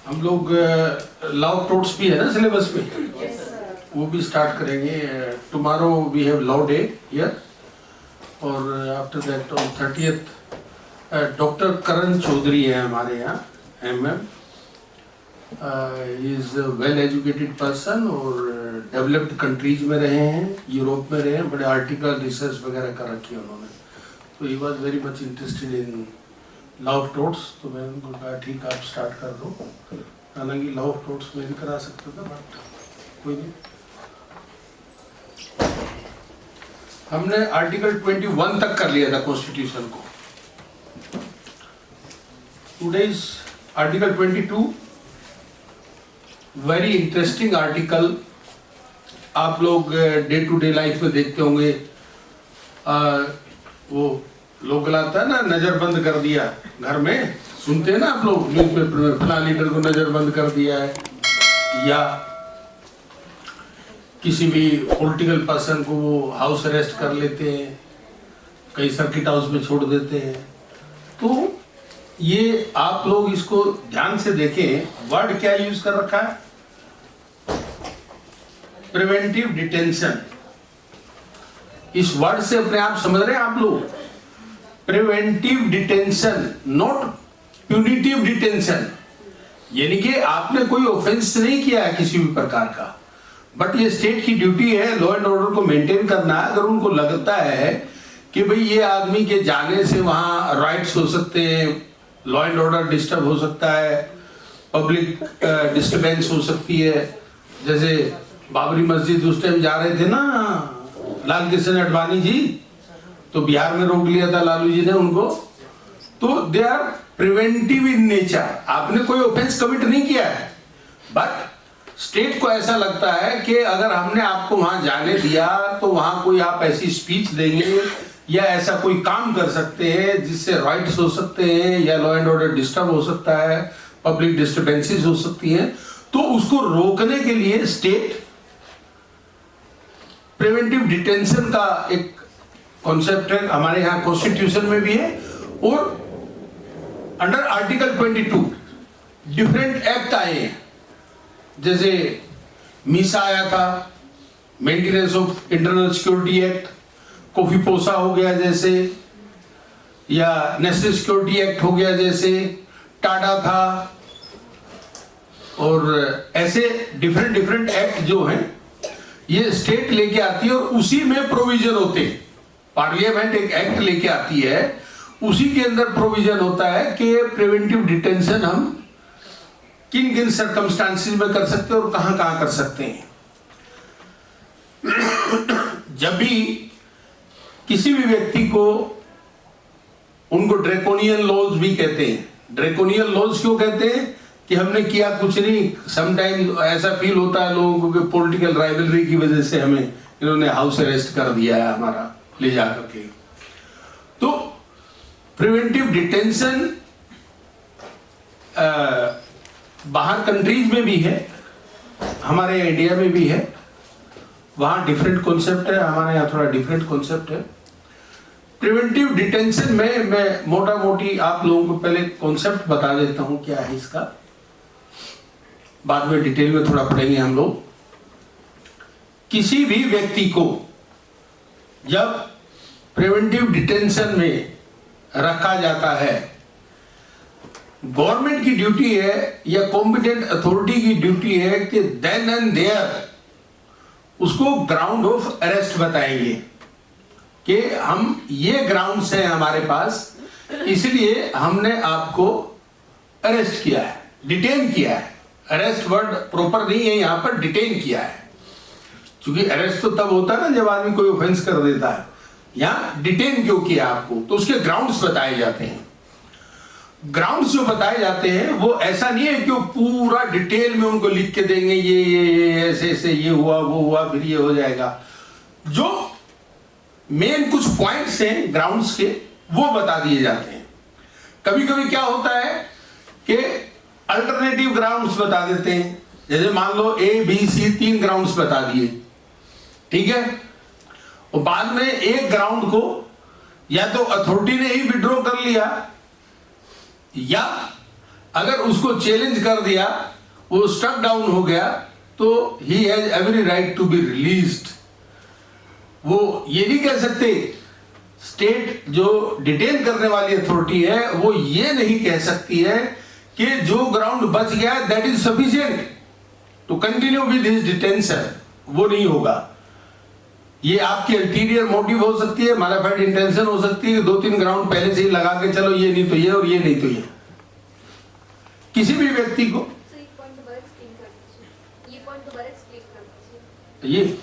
हम लोग law of टोर्ट्स भी है ना सिलेबस में, वो भी स्टार्ट करेंगे। Tomorrow we have law day here, और after that on 30th doctor Karan Chaudhary है हमारे यहाँ MM। Is well educated person और डेवलप्ड कंट्रीज में रहे हैं, यूरोप में रहे हैं, बड़े आर्टिकल रिसर्च वगैरह कर रखी है उन्होंने। तो he was very much interested in law of torts. तो मैंने उनको कहा ठीक आप स्टार्ट कर दो। हालांकि लॉ ऑफ टोर्ट्स में भी करा सकता था, बट कोई नहीं। हमने आर्टिकल 21 तक कर लिया था कॉन्स्टिट्यूशन को। Today is article 22, very interesting article. आप लोग डे टू डे लाइफ में देखते होंगे, वो लोग आता है ना, नजरबंद कर दिया घर में, सुनते हैं ना आप लोग न्यूज़पेपर में, फलां लीडर को नजरबंद कर दिया है, या किसी भी पॉलिटिकल पर्सन को वो हाउस अरेस्ट कर लेते हैं, कई सर्किट हाउस में छोड़ देते हैं। तो ये आप लोग इसको ध्यान से देखें, वर्ड क्या यूज कर रखा है, प्रिवेंटिव डिटेंशन। इस वर्ड से अपने आप समझ रहे हैं आप लोग, preventive detention, not punitive detention. यानी कि आपने कोई ऑफेंस नहीं किया है किसी भी प्रकार का, बट ये स्टेट की ड्यूटी है लॉ एंड ऑर्डर को मेंटेन करना। अगर उनको लगता है कि भाई ये आदमी के जाने से वहां राइट्स हो सकते हैं, लॉ एंड ऑर्डर डिस्टर्ब हो सकता है, पब्लिक डिस्टर्बेंस हो सकती है, जैसे बाबरी मस्जिद उस टाइम जा रहे थे ना लाल कृष्ण आडवाणी जी, तो बिहार में रोक लिया था लालू जी ने उनको। तो they are preventive in nature. आपने कोई ऑफेंस कमिट नहीं किया है, बट स्टेट को ऐसा लगता है कि अगर हमने आपको वहां जाने दिया तो वहां कोई आप ऐसी स्पीच देंगे या ऐसा कोई काम कर सकते हैं जिससे राइट्स हो सकते हैं, या लॉ एंड ऑर्डर डिस्टर्ब हो सकता है, पब्लिक डिस्टर्बेंसेस हो सकती हैं। तो उसको रोकने के लिए स्टेट प्रिवेंटिव डिटेंशन का एक कॉन्सेप्ट है, हमारे यहाँ कॉन्स्टिट्यूशन में भी है। और अंडर आर्टिकल 22 डिफरेंट एक्ट आए हैं, जैसे मीसा आया था, maintenance of internal security act, coffee पोसा हो गया जैसे, या नेशनल सिक्योरिटी एक्ट हो गया जैसे, टाटा था, और ऐसे डिफरेंट एक्ट जो हैं ये स्टेट लेके आती है, और उसी में प्रोविजन होते हैं। पार्लियामेंट एक एक्ट लेके आती है, उसी के अंदर प्रोविजन होता है कि प्रिवेंटिव डिटेंशन हम किन किन सर्कमस्टांसेस में कर सकते हैं और कहां कहां कर सकते हैं। जब भी किसी भी व्यक्ति को, उनको ड्रैकोनियन लॉज भी कहते हैं। ड्रैकोनियन लॉज क्यों कहते हैं? कि हमने किया कुछ नहीं, समटाइम ऐसा फील होता है लोगों को कि पॉलिटिकल राइवलरी की वजह से हमें इन्होंने हाउस अरेस्ट कर दिया है हमारा, ले जा करके। तो प्रिवेंटिव डिटेंशन बाहर कंट्रीज में भी है, हमारे इंडिया में भी है, वहां डिफरेंट कॉन्सेप्ट है, हमारे यहाँ थोड़ा डिफरेंट कॉन्सेप्ट है। प्रिवेंटिव डिटेंशन में मैं मोटा मोटी आप लोगों को पहले कॉन्सेप्ट बता देता हूं क्या है इसका, बाद में डिटेल में थोड़ा पढ़ेंगे हम लोग। किसी भी व्यक्ति को जब प्रिवेंटिव डिटेंशन में रखा जाता है, गवर्नमेंट की ड्यूटी है या कॉम्पिटेंट अथॉरिटी की ड्यूटी है कि देन एंड देयर उसको ग्राउंड ऑफ अरेस्ट बताएंगे कि हम ये ग्राउंड्स हैं हमारे पास, इसलिए हमने आपको अरेस्ट किया है, डिटेन किया है। अरेस्ट वर्ड प्रॉपर नहीं है यहाँ पर, डिटेन किया है, क्योंकि अरेस्ट तो तब होता है ना जब आदमी कोई ऑफेंस कर देता है। यहाँ डिटेन क्यों किया आपको, तो उसके ग्राउंड्स बताए जाते हैं। ग्राउंड्स जो बताए जाते हैं वो ऐसा नहीं है कि वो पूरा डिटेल में उनको लिख के देंगे, ये ऐसे ऐसे ये हुआ वो हुआ फिर ये हो जाएगा। जो मेन कुछ पॉइंट्स हैं ग्राउंड्स के, वो बता दिए जाते हैं। कभी कभी क्या होता है कि अल्टरनेटिव ग्राउंड्स बता देते हैं, जैसे मान लो ABC 3 ग्राउंड्स बता दिए, ठीक है, और बाद में एक ग्राउंड को या तो अथॉरिटी ने ही विड्रॉ कर लिया, या अगर उसको चैलेंज कर दिया, वो स्टक डाउन हो गया, तो he has every right to be released. वो ये नहीं कह सकते, स्टेट जो डिटेन करने वाली अथॉरिटी है वो ये नहीं कह सकती है कि जो ग्राउंड बच गया that is sufficient to continue with his detention. वो नहीं होगा। ये आपकी अल्टीरियर मोटिव हो सकती है, मैलिफाइड इंटेंशन हो सकती है, 2-3 ग्राउंड पहले से ही लगा के चलो ये नहीं तो ये और ये नहीं तो ये। किसी भी व्यक्ति को ये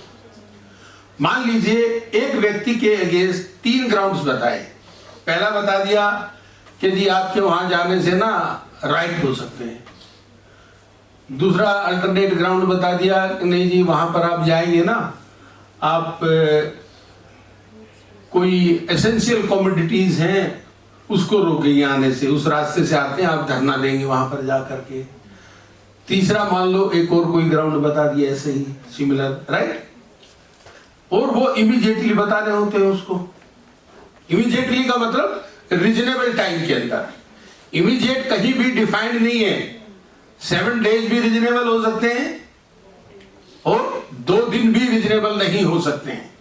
मान लीजिए एक व्यक्ति के अगेंस्ट 3 ग्राउंड्स बताए। पहला बता दिया कि जी आपके वहां जाने से ना राइट हो सकते हैं। दूसरा अल्टरनेट ग्राउंड बता दिया कि नहीं जी वहां पर आप जाएंगे ना, आप कोई एसेंशियल कमोडिटीज हैं उसको रोकेंगे आने से, उस रास्ते से आते हैं आप धरना देंगे वहां पर जा करके। तीसरा मान लो एक और कोई ग्राउंड बता दिया ऐसे ही सिमिलर, राइट। और वो इमीडिएटली बताने होते हैं उसको। इमीडिएटली का मतलब रीजनेबल टाइम के अंदर। इमीडिएट कहीं भी डिफाइंड नहीं है। 7 डेज भी रीजनेबल हो सकते हैं और 2 दिन भी रीजनेबल नहीं हो सकते हैं।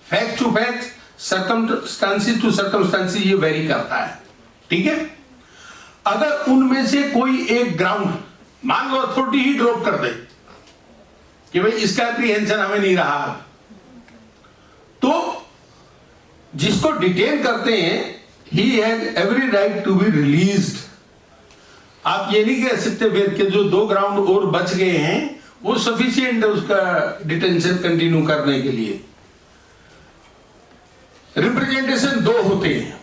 Fact to fact, circumstances to circumstances ये वेरी करता है, ठीक है। अगर उनमें से कोई एक ग्राउंड मान लो अथॉरिटी ही ड्रॉप कर दे कि भाई इसका एप्रीहेंशन हमें नहीं रहा, तो जिसको डिटेन करते हैं he has every right to be released. आप ये नहीं कह सकते फिर कि जो 2 ग्राउंड और बच गए हैं वो सफिशिएंट है उसका डिटेंशन कंटिन्यू करने के लिए। रिप्रेजेंटेशन 2 होते हैं।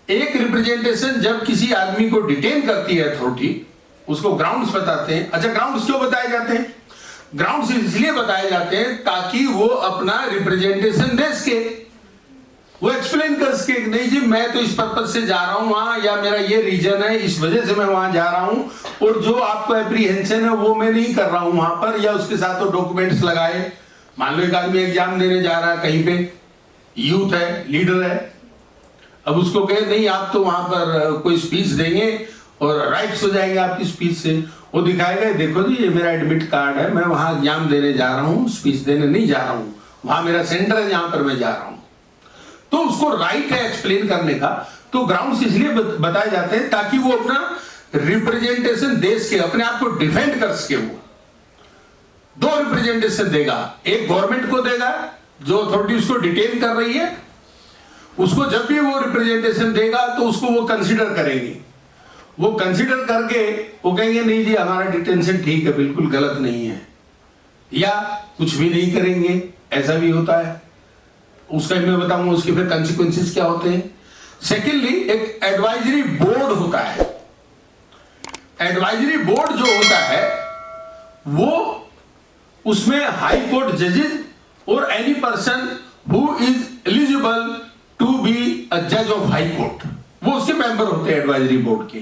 एक रिप्रेजेंटेशन जब किसी आदमी को डिटेन करती है अथॉरिटी, उसको ग्राउंड्स बताते हैं। अच्छा, ग्राउंड्स क्यों बताए जाते हैं? ग्राउंड्स इसलिए बताए जाते हैं ताकि वो अपना रिप्रेजेंटेशन दे सके, वो एक्सप्लेन कर सके, नहीं जी मैं तो इस पर्पज से जा रहा हूं वहां, या मेरा ये रीजन है इस वजह से मैं वहां जा रहा हूं, और जो आपको एप्रीहेंशन है वो मैं नहीं कर रहा हूं वहां पर। या उसके साथ वो डॉक्यूमेंट्स लगाए। मान लो एक आदमी एग्जाम देने जा रहा है कहीं पे, यूथ है, लीडर है, अब उसको कहे नहीं आप तो वहां पर कोई स्पीच देंगे और राइट्स हो जाएंगे आपकी स्पीच से। वो दिखाएगा देखो जी ये मेरा एडमिट कार्ड है, मैं वहां एग्जाम देने जा रहा हूं, स्पीच देने नहीं जा रहा हूं, वहां मेरा सेंटर है जहां पर मैं जा रहा हूं। तो उसको राइट है एक्सप्लेन करने का। तो ग्राउंड्स इसलिए बताए जाते हैं ताकि वो अपना रिप्रेजेंटेशन देश के, अपने आप को डिफेंड कर सके। वो 2 रिप्रेजेंटेशन देगा, एक गवर्नमेंट को देगा जो अथॉरिटी उसको डिटेन कर रही है, उसको जब भी वो रिप्रेजेंटेशन देगा तो उसको वो कंसीडर करेंगे। वो कंसीडर करके वो कहेंगे नहीं जी हमारा डिटेंशन ठीक है, बिल्कुल गलत नहीं है, या कुछ भी नहीं करेंगे। ऐसा भी होता है, उसका मैं बताऊंगा उसके फिर कंसिक्वेंसेस क्या होते हैं। सेकेंडली, एक एडवाइजरी बोर्ड होता है। एडवाइजरी बोर्ड जो होता है वो उसमें हाई कोर्ट जजेस और any person who is eligible to be a जज ऑफ हाई कोर्ट, वो उसके मेंबर होते हैं एडवाइजरी बोर्ड के।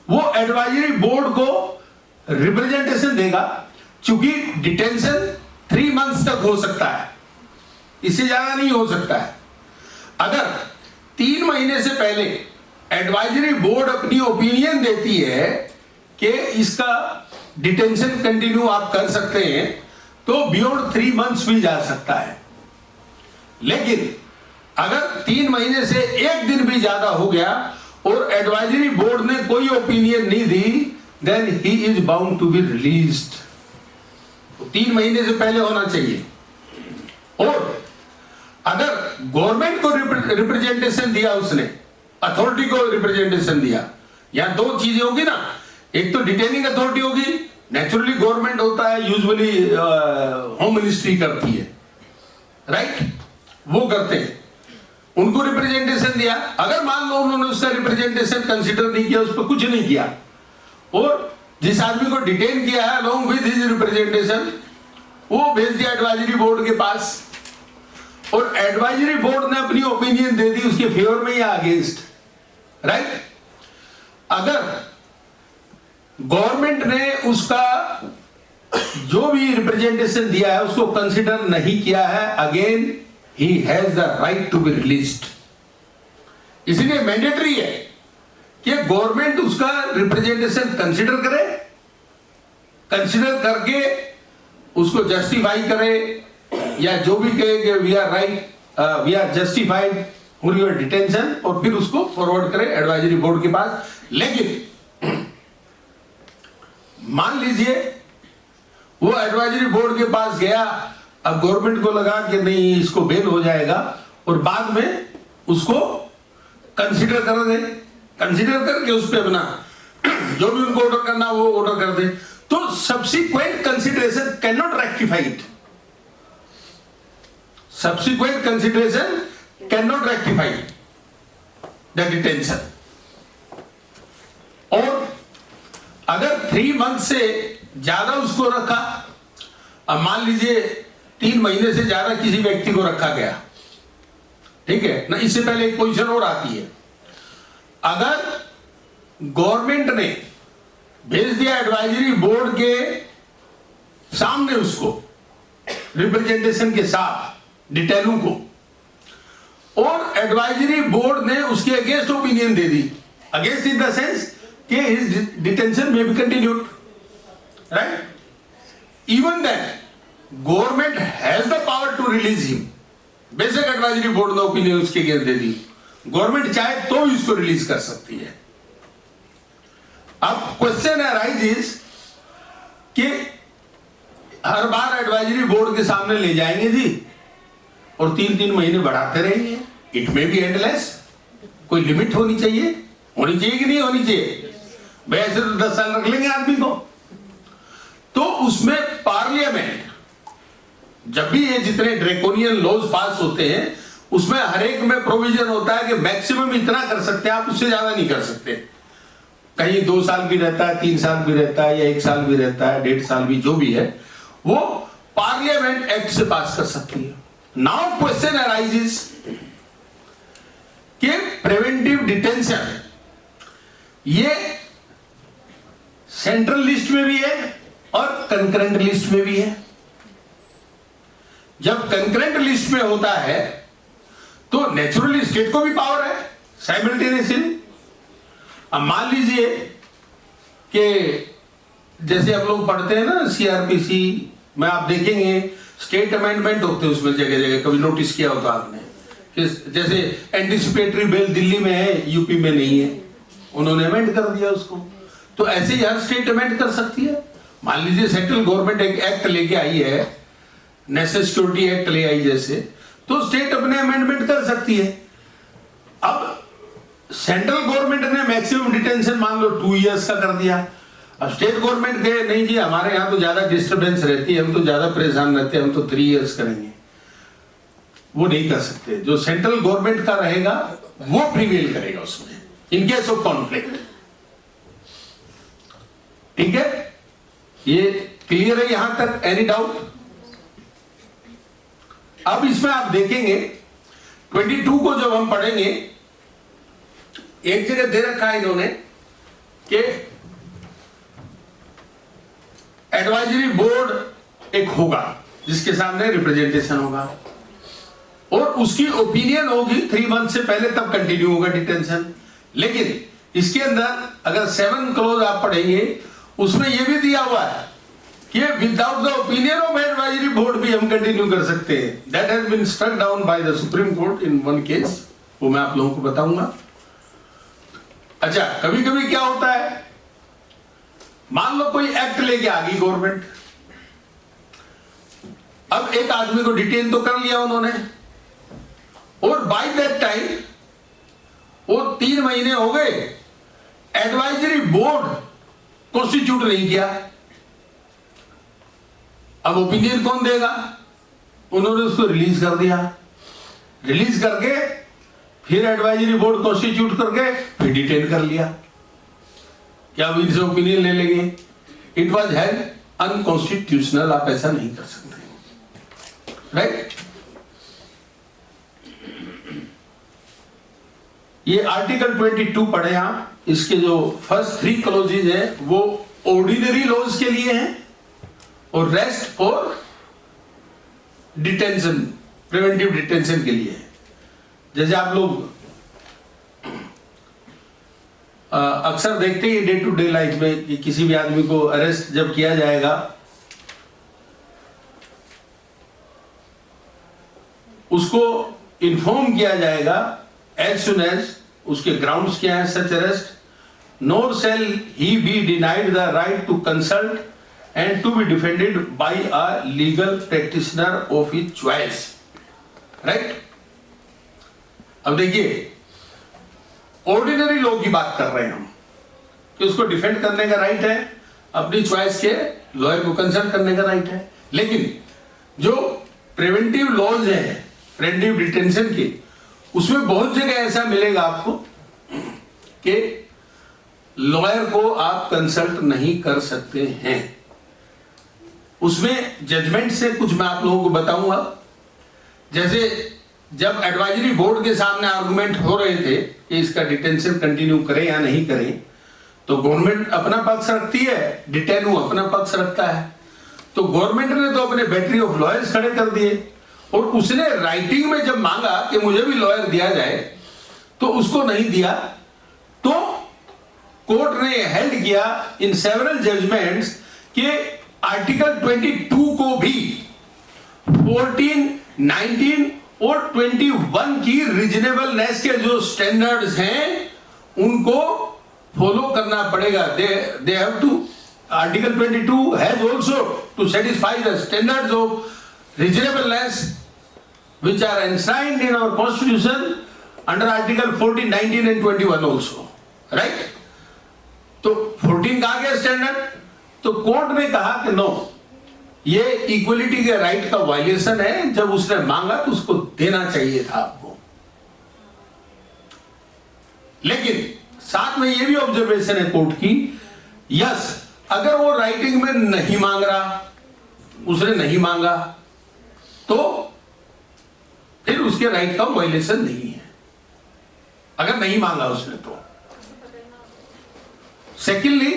वो एडवाइजरी बोर्ड को रिप्रेजेंटेशन देगा। चूंकि डिटेंशन 3 मंथ्स तक हो सकता है, इससे ज्यादा नहीं हो सकता है। अगर 3 महीने से पहले एडवाइजरी बोर्ड अपनी ओपिनियन देती है कि इसका डिटेंशन कंटिन्यू आप कर सकते हैं, तो बियॉन्ड 3 मंथ्स भी जा सकता है। लेकिन अगर 3 महीने से 1 दिन भी ज्यादा हो गया और एडवाइजरी बोर्ड ने कोई ओपिनियन नहीं दी, then he is bound to be released. 3 महीने से पहले होना चाहिए। और अगर गवर्नमेंट को रिप्रेजेंटेशन दिया, उसने अथॉरिटी को रिप्रेजेंटेशन दिया, यहां 2 चीजें होगी ना, एक तो डिटेनिंग अथॉरिटी होगी, नेचुरली गवर्नमेंट होता है, यूजुअली होम मिनिस्ट्री करती है, राइट, वो करते हैं, उनको रिप्रेजेंटेशन दिया। अगर मान लो उन्होंने उसका रिप्रेजेंटेशन कंसीडर नहीं किया, उस पर कुछ नहीं किया, और जिस आदमी को डिटेन किया है अलोंग विद हिज रिप्रेजेंटेशन वो भेज दिया एडवाइजरी बोर्ड के पास, और एडवाइजरी बोर्ड ने अपनी ओपिनियन दे दी उसके फेवर में या अगेंस्ट, राइट। अगर गवर्नमेंट ने उसका जो भी रिप्रेजेंटेशन दिया है उसको कंसीडर नहीं किया है, again he has the right to be released. इसलिए मैंडेटरी है कि गवर्नमेंट उसका रिप्रेजेंटेशन कंसिडर करे, कंसिडर करके उसको जस्टिफाई करे, या जो भी कहे कि we are right, we are justified for your detention, और फिर उसको फॉरवर्ड करे एडवाइजरी बोर्ड के पास। लेकिन मान लीजिए वो एडवाइजरी बोर्ड के पास गया, अब गवर्नमेंट को लगा कि नहीं इसको बेल हो जाएगा, और बाद में उसको कंसीडर कर दे, कंसीडर करके उस पर अपना जो भी उनको ऑर्डर करना वो ऑर्डर कर दे, तो subsequent consideration can not rectify it, subsequent consideration can not rectify the detention. और अगर 3 मंथ से ज्यादा उसको रखा, अब मान लीजिए 3 महीने से ज्यादा किसी व्यक्ति को रखा गया, ठीक है ना, इससे पहले एक पोजीशन और आती है, अगर गवर्नमेंट ने भेज दिया एडवाइजरी बोर्ड के सामने उसको रिप्रेजेंटेशन के साथ डिटेलों को, और एडवाइजरी बोर्ड ने उसके अगेंस्ट ओपिनियन दे दी, अगेंस्ट इन द सेंस कि his detention may be continued, right, even then government has the power to release him. बेशक एडवाइजरी बोर्ड ने ओपिनियन उसके अगेंस्ट दे दी, गवर्नमेंट चाहे तो भी उसको रिलीज कर सकती है। अब क्वेश्चन अराइजेस कि हर बार एडवाइजरी बोर्ड के सामने ले जाएंगे जी और 3-3 महीने बढ़ाते रहेंगे, इट मे बी एंडलेस, कोई लिमिट होनी चाहिए कि नहीं होनी चाहिए? भाई ऐसे तो 10 साल रख लेंगे आदमी को। तो उसमें पार्लियामेंट जब भी ये जितने ड्रैकोनियन लॉज पास होते हैं उसमें हर एक में प्रोविजन होता है कि मैक्सिमम इतना कर सकते हैं आप, उससे ज्यादा नहीं कर सकते। कहीं 2 साल भी रहता है, 3 साल भी रहता है, या 1 साल भी रहता है, 1.5 साल भी, जो भी है वो पार्लियामेंट एक्ट से पास कर सकती है। नाउ क्वेश्चन अराइजेस कि प्रिवेंटिव डिटेंशन ये सेंट्रल लिस्ट में भी है और कंकरेंट लिस्ट में भी है। जब कंकरेंट लिस्ट में होता है तो नेचुरली स्टेट को भी पावर है साइमल्टेनियसली। अब मान लीजिए कि जैसे आप लोग पढ़ते हैं ना सीआरपीसी में, आप देखेंगे स्टेट अमेंडमेंट होते हैं उसमें जगह जगह, कभी नोटिस किया होगा आपने कि जैसे एंटिसिपेटरी बेल दिल्ली में है, यूपी में नहीं है, उन्होंने अमेंड कर दिया उसको। तो ऐसे ही हर स्टेट अमेंड कर सकती है। मान लीजिए सेंट्रल गवर्नमेंट एक एक्ट लेके आई है, नेशनल सिक्योरिटी एक्ट ले आई जैसे, तो स्टेट अपने अमेंडमेंट कर सकती है। अब सेंट्रल गवर्नमेंट ने मैक्सिमम डिटेंशन मान लो 2 इयर्स का कर दिया, अब स्टेट गवर्नमेंट कहे नहीं जी हमारे यहाँ तो ज्यादा डिस्टर्बेंस रहती है, हम तो ज्यादा परेशान रहते हैं, हम तो 3 इयर्स करेंगे, वो नहीं कर सकते। जो सेंट्रल गवर्नमेंट का रहेगा वो प्रिवेल करेगा उसमें इन केस ऑफ कॉन्फ्लिक्ट। ठीक है, ये क्लियर है यहां तक? Any doubt? अब इसमें आप देखेंगे 22 को जब हम पढ़ेंगे, एक जगह दे रखा है इन्होंने कि एडवाइजरी बोर्ड एक होगा जिसके सामने रिप्रेजेंटेशन होगा और उसकी ओपिनियन होगी 3 मंथ से पहले, तब कंटिन्यू होगा डिटेंशन। लेकिन इसके अंदर अगर 7 क्लोज आप पढ़ेंगे उसमें यह भी दिया हुआ है कि without the opinion of advisory board भी हम कंटिन्यू कर सकते हैं। That has been struck down by the supreme court in 1 case, वो मैं आप लोगों को बताऊंगा। अच्छा, कभी कभी क्या होता है, मान लो कोई एक्ट लेके आ गई गवर्नमेंट, अब एक आदमी को डिटेन तो कर लिया उन्होंने, और बाय दैट टाइम वो 3 महीने हो गए, एडवाइजरी बोर्ड कॉन्स्टिट्यूट नहीं किया। अब ओपिनियन कौन देगा? उन्होंने उसको रिलीज कर दिया, रिलीज करके फिर एडवाइजरी बोर्ड कॉन्स्टिट्यूट करके फिर डिटेन कर लिया। क्या अब इनसे ओपिनियन ले लेंगे? इट वॉज हेल्ड अनकॉन्स्टिट्यूशनल, आप ऐसा नहीं कर सकते, राइट? ये आर्टिकल 22 पढ़े आप, इसके जो फर्स्ट 3 क्लोजेज है वो ऑर्डिनरी लॉज के लिए हैं और rest for detention, preventive detention के लिए है। जैसे आप लोग अक्सर देखते ही डे टू डे लाइफ में कि किसी भी आदमी को अरेस्ट जब किया जाएगा, उसको इन्फॉर्म किया जाएगा एज सुन एज उसके ग्राउंड्स क्या है सच arrest, nor shall he be denied the right to consult and to be defended by a legal practitioner of his choice. Right? अब देखिए, ऑर्डिनरी लॉ की बात कर रहे हैं हम कि उसको डिफेंड करने का राइट है, अपनी चॉइस के लॉयर को कंसल्ट करने का राइट है। लेकिन जो प्रिवेंटिव लॉज है, प्रिवेंटिव डिटेंशन के, उसमें बहुत जगह ऐसा मिलेगा आपको कि लॉयर को आप कंसल्ट नहीं कर सकते हैं। उसमें जजमेंट से कुछ मैं आप लोगों को बताऊंगा। जैसे जब एडवाइजरी बोर्ड के सामने आर्गुमेंट हो रहे थे कि इसका डिटेंशन कंटिन्यू करें या नहीं करें, तो गवर्नमेंट अपना पक्ष रखती है, डिटेनू अपना पक्ष रखता है। तो गवर्नमेंट ने तो अपने बैटरी ऑफ लॉयर्स खड़े कर दिए, और उसने राइटिंग में जब मांगा कि मुझे भी लॉयर दिया जाए तो उसको नहीं दिया। तो कोर्ट ने हेल्ड किया इन सेवरल जजमेंट्स कि आर्टिकल 22 को भी 14, 19 और 21 की रीजनेबलनेस के जो स्टैंडर्ड्स हैं उनको फॉलो करना पड़ेगा। They have to, article 22 has also to satisfy the standards of reasonableness which are enshrined in our constitution under article 14, 19 and 21 also, right? तो 14 का आ गया स्टैंडर्ड, तो कोर्ट ने कहा कि नो, ये इक्वलिटी के राइट का वायलेशन है। जब उसने मांगा तो उसको देना चाहिए था आपको। लेकिन साथ में ये भी ऑब्जर्वेशन है कोर्ट की, यस, अगर वो राइटिंग में नहीं मांग रहा, उसने नहीं मांगा, तो फिर उसके राइट का वायलेशन नहीं है, अगर नहीं मांगा उसने तो। सेकेंडली,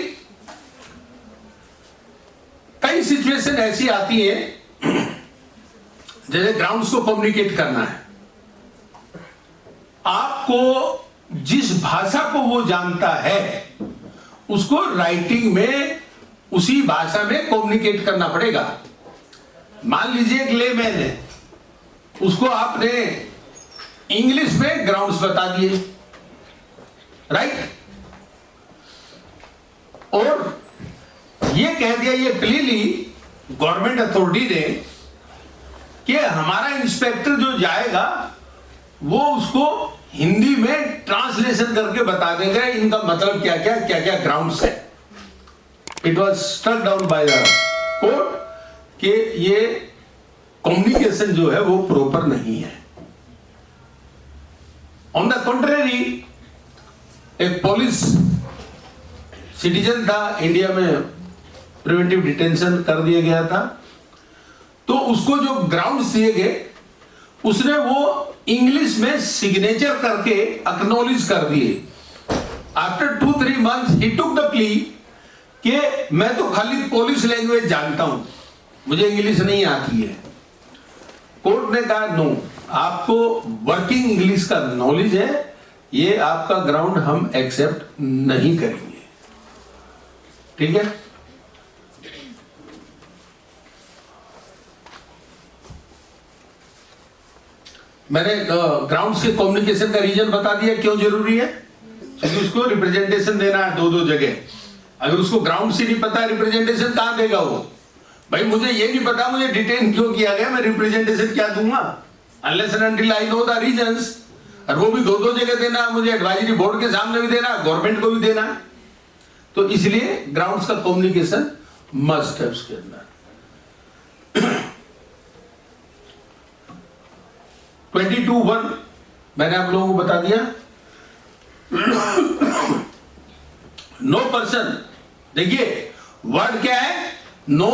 कई सिचुएशन ऐसी आती है जैसे ग्राउंड्स को कम्युनिकेट करना है, आपको जिस भाषा को वो जानता है उसको राइटिंग में उसी भाषा में कम्युनिकेट करना पड़ेगा। मान लीजिए एक लेमैन है, उसको आपने इंग्लिश में ग्राउंड्स बता दिए, राइट, और ये कह दिया, ये क्लियरली गवर्नमेंट अथॉरिटी ने, कि हमारा इंस्पेक्टर जो जाएगा वो उसको हिंदी में ट्रांसलेशन करके बता देगा इनका मतलब क्या क्या ग्राउंड्स है। It was struck down by the court कि ये कम्युनिकेशन जो है वो प्रॉपर नहीं है। ऑन द कॉन्ट्रेरी, एक पुलिस सिटीजन था, इंडिया में प्रिवेंटिव डिटेंशन कर दिया गया था, तो उसको जो ग्राउंड्स दिए गए उसने वो इंग्लिश में सिग्नेचर करके एक्नॉलेज कर दिए। After 2-3 months he took the plea कि मैं तो खाली पुलिस लैंग्वेज जानता हूं, मुझे इंग्लिश नहीं आती है। कोर्ट ने कहा नो, आपको वर्किंग इंग्लिश का नॉलेज है, ये आपका ग्राउंड हम एक्सेप्ट नहीं करेंगे। ठीक है, मैंने ग्राउंड्स के कम्युनिकेशन का रीजन बता दिया क्यों जरूरी है, क्योंकि उसको रिप्रेजेंटेशन देना है दो जगह। अगर उसको ग्राउंड से नहीं पता रिप्रेजेंटेशन कहां देगा वो, भाई मुझे ये नहीं पता मुझे डिटेन क्यों किया गया, मैं रिप्रेजेंटेशन क्या दूंगा, unless and until I know the reasons. और वो भी दो जगह देना, मुझे एडवाइजरी बोर्ड के सामने भी देना, गवर्नमेंट को भी देना, तो इसलिए ग्राउंड्स का कम्युनिकेशन मस्ट है उसके अंदर। 22(1) मैंने आप लोगों को बता दिया। नो पर्सन, देखिए वर्ड क्या है, नो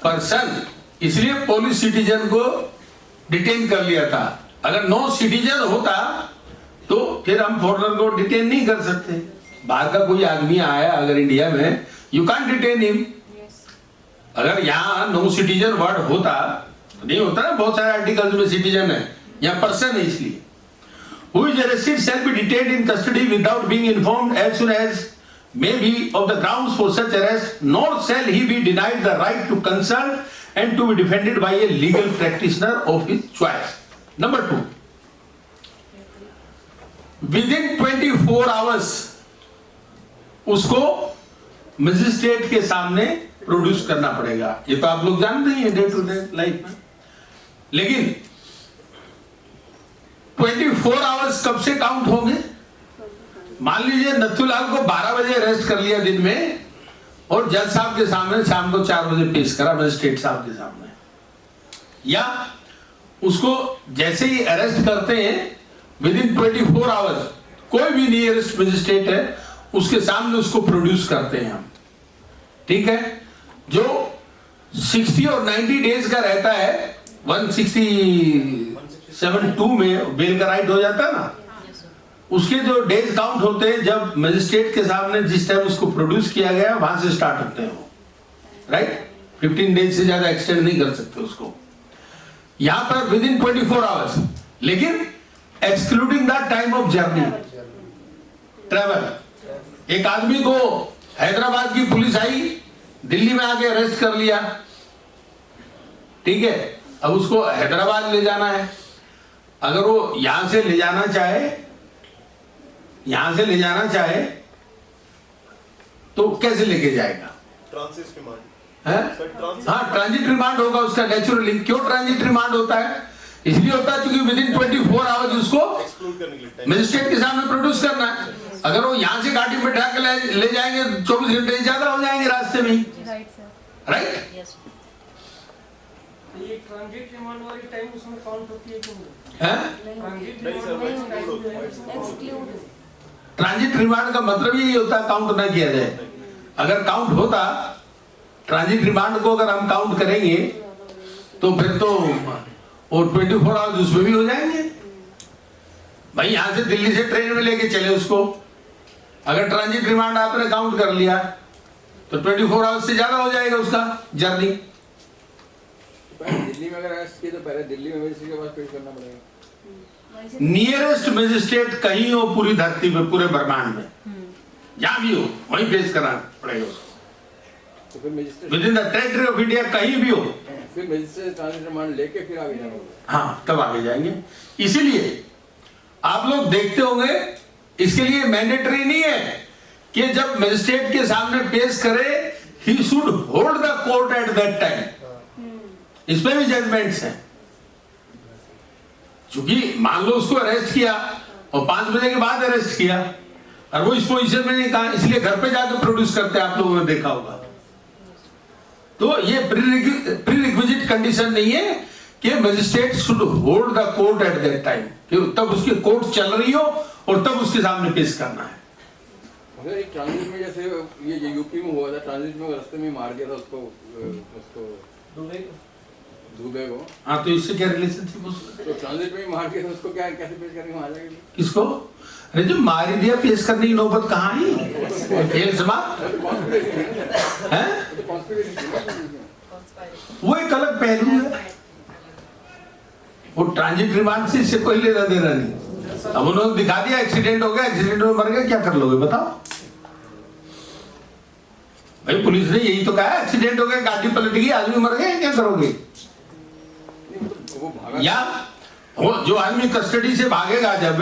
पर्सन, इसलिए पुलिस सिटीजन को डिटेन कर लिया था। अगर नो सिटीजन होता तो फिर हम फॉरेनर को डिटेन नहीं कर सकते। बाहर का कोई आदमी आया अगर इंडिया में, यू कांट डिटेन हिम। अगर यहाँ नो सिटीजन वर्ड होता तो नहीं होता ना, बहुत सारे आर्टिकल्स में सिटीजन है, यहाँ पर्सन है इसलिए। who is arrested shall be detained in custody without being informed as soon as may be of the grounds for such arrest, nor shall he be denied the right to consult and to be defended by a legal practitioner of his choice. Number 2, within 24 hours उसको magistrate के सामने produce करना पड़ेगा। ये तो आप लोग जानते हैं डे टू डे लाइफ में। लेकिन 24 आवर्स कब से काउंट होंगे? मान लीजिए नथुलाल को 12 बजे अरेस्ट कर लिया दिन में और जज साहब के सामने शाम को 4 बजे पेश करा मजिस्ट्रेट साहब के सामने, या उसको जैसे ही अरेस्ट करते हैं विद इन 24 आवर्स कोई भी नियरेस्ट मजिस्ट्रेट है उसके सामने उसको प्रोड्यूस करते हैं हम, ठीक है। जो 60 और 90 डेज का रहता है, 167(2) में बेल का राइट हो जाता है ना, उसके जो डेज काउंट होते हैं जब मजिस्ट्रेट के सामने जिस टाइम उसको प्रोड्यूस किया गया वहां से स्टार्ट होते हैं वो, राइट। 15 डेज से ज्यादा एक्सटेंड नहीं कर सकते उसको। यहां पर विद इन 24 आवर्स, लेकिन excluding the time of journey travel. एक आदमी को हैदराबाद की पुलिस आई, दिल्ली में आके अरेस्ट कर लिया, ठीक है। अब उसको हैदराबाद ले जाना है, अगर वो यहां से ले जाना चाहे तो कैसे लेके जाएगा? ट्रांजिट रिमांड है? हाँ, ट्रांजिट रिमांड होगा उसका नेचुरली। क्यों ट्रांजिट रिमांड होता है? इसलिए होता है क्योंकि विद इन 24 आवर्स उसको मजिस्ट्रेट के सामने प्रोड्यूस करना है। अगर वो यहां से गाड़ी में बैठा के ले जाएंगे 24 घंटे ज्यादा हो जाएंगे रास्ते में, राइट। ये ट्रांजिट रिमांड वाली टाइम उसमें काउंट होती है कि नहीं? ट्रांजिट रिमांड का मतलब यही होता है काउंट ना किया जाए। अगर काउंट होता, ट्रांजिट रिमांड को अगर हम काउंट करेंगे तो फिर तो और 24 आवर्स उसमें भी हो जाएंगे। भाई यहां से दिल्ली से ट्रेन में लेके चले उसको, अगर ट्रांजिट रिमांड आपने काउंट कर लिया तो 24 आवर्स से ज्यादा हो जाएगा उसका जर्नी। दिल्ली में अगर अरेस्ट किया तो पहले दिल्ली में मजिस्ट्रेट के पास पेश करना पड़ेगा। नियरेस्ट मजिस्ट्रेट कहीं हो पूरी धरती पे, पूरे ब्रह्मांड में जहां भी हो वहीं पेश कराना पड़ेगा उसको। तो फिर magistrate with in the territory of India कहीं भी हो, फिर मजिस्ट्रेट ट्रांजिट रिमांड लेके फिर आगे जाना होगा। हाँ, तब आगे जाएंगे। इसीलिए आप लोग देखते होंगे, इसके लिए मैंडेटरी नहीं है कि जब मजिस्ट्रेट के सामने पेश करे he should hold the court at that time. इसमें भी जजमेंट्स हैं। क्योंकि मान लो उसको अरेस्ट किया और 5 बजे के बाद अरेस्ट किया और वो इस पोजीशन में नहीं कहा, इसलिए घर पे जाकर प्रोड्यूस करते हैं, आप लोगों ने देखा होगा। तो ये प्रीरिक्विजिट कंडीशन नहीं है कि magistrate should hold the court at that time, कि तब उसकी कोर्ट चल रही हो और तब उसके सामने पेश करना है। अगर एक ट्रांजिट में जैसे ये यूपी में हुआ था, ट्रांजिट में रास्ते में मार दिया था उसको दुबे को। हाँ, तो इससे क्या रिलेशनशिप? तो ट्रांजिट में मार दिया तो उसको क्या कैसे पेश करके वहां जाएगा? किसको? अरे जो मार ही दिया, पेश करने की नौबत कहाँ आई? खेल समाप्त है। वो एक अलग पहलू है, वो ट्रांजिट रिमांड से इससे कोई लेना देना नहीं। अब उन्होंने दिखा दिया एक्सीडेंट हो गया, एक्सीडेंट में मर गया, क्या कर लोगे बताओ? भाई पुलिस ने यही तो कहा, एक्सीडेंट हो गया, गाड़ी पलट गई, आदमी मर गया, क्या करोगे? या वो जो आदमी कस्टडी से भागेगा जब,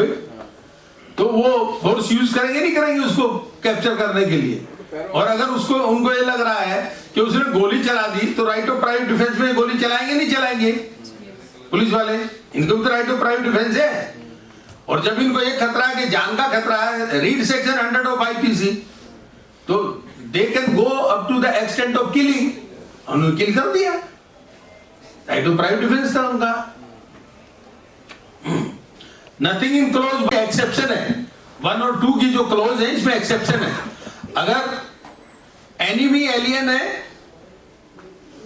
तो वो फोर्स यूज करेंगे नहीं करेंगे उसको कैप्चर करने के लिए। और अगर उसको उनको ये लग रहा है कि उसने गोली चला दी तो राइट ऑफ प्राइवेट डिफेंस में गोली चलाएंगे नहीं चलाएंगे पुलिस वाले? इनको भी तो राइट ऑफ प्राइवेट डिफेंस है। और जब इनको एक खतरा है कि जान का खतरा है, रीड सेक्शन 100 ऑफ आईपीसी, तो they can go up to the extent of killing. उन्होंने किल कर दिया, राइट ऑफ प्राइवेट डिफेंस था उनका। नथिंग इन क्लोज एक्सेप्शन है, 1 और 2 की जो क्लोज है इसमें एक्सेप्शन है। अगर एनिमी एलियन है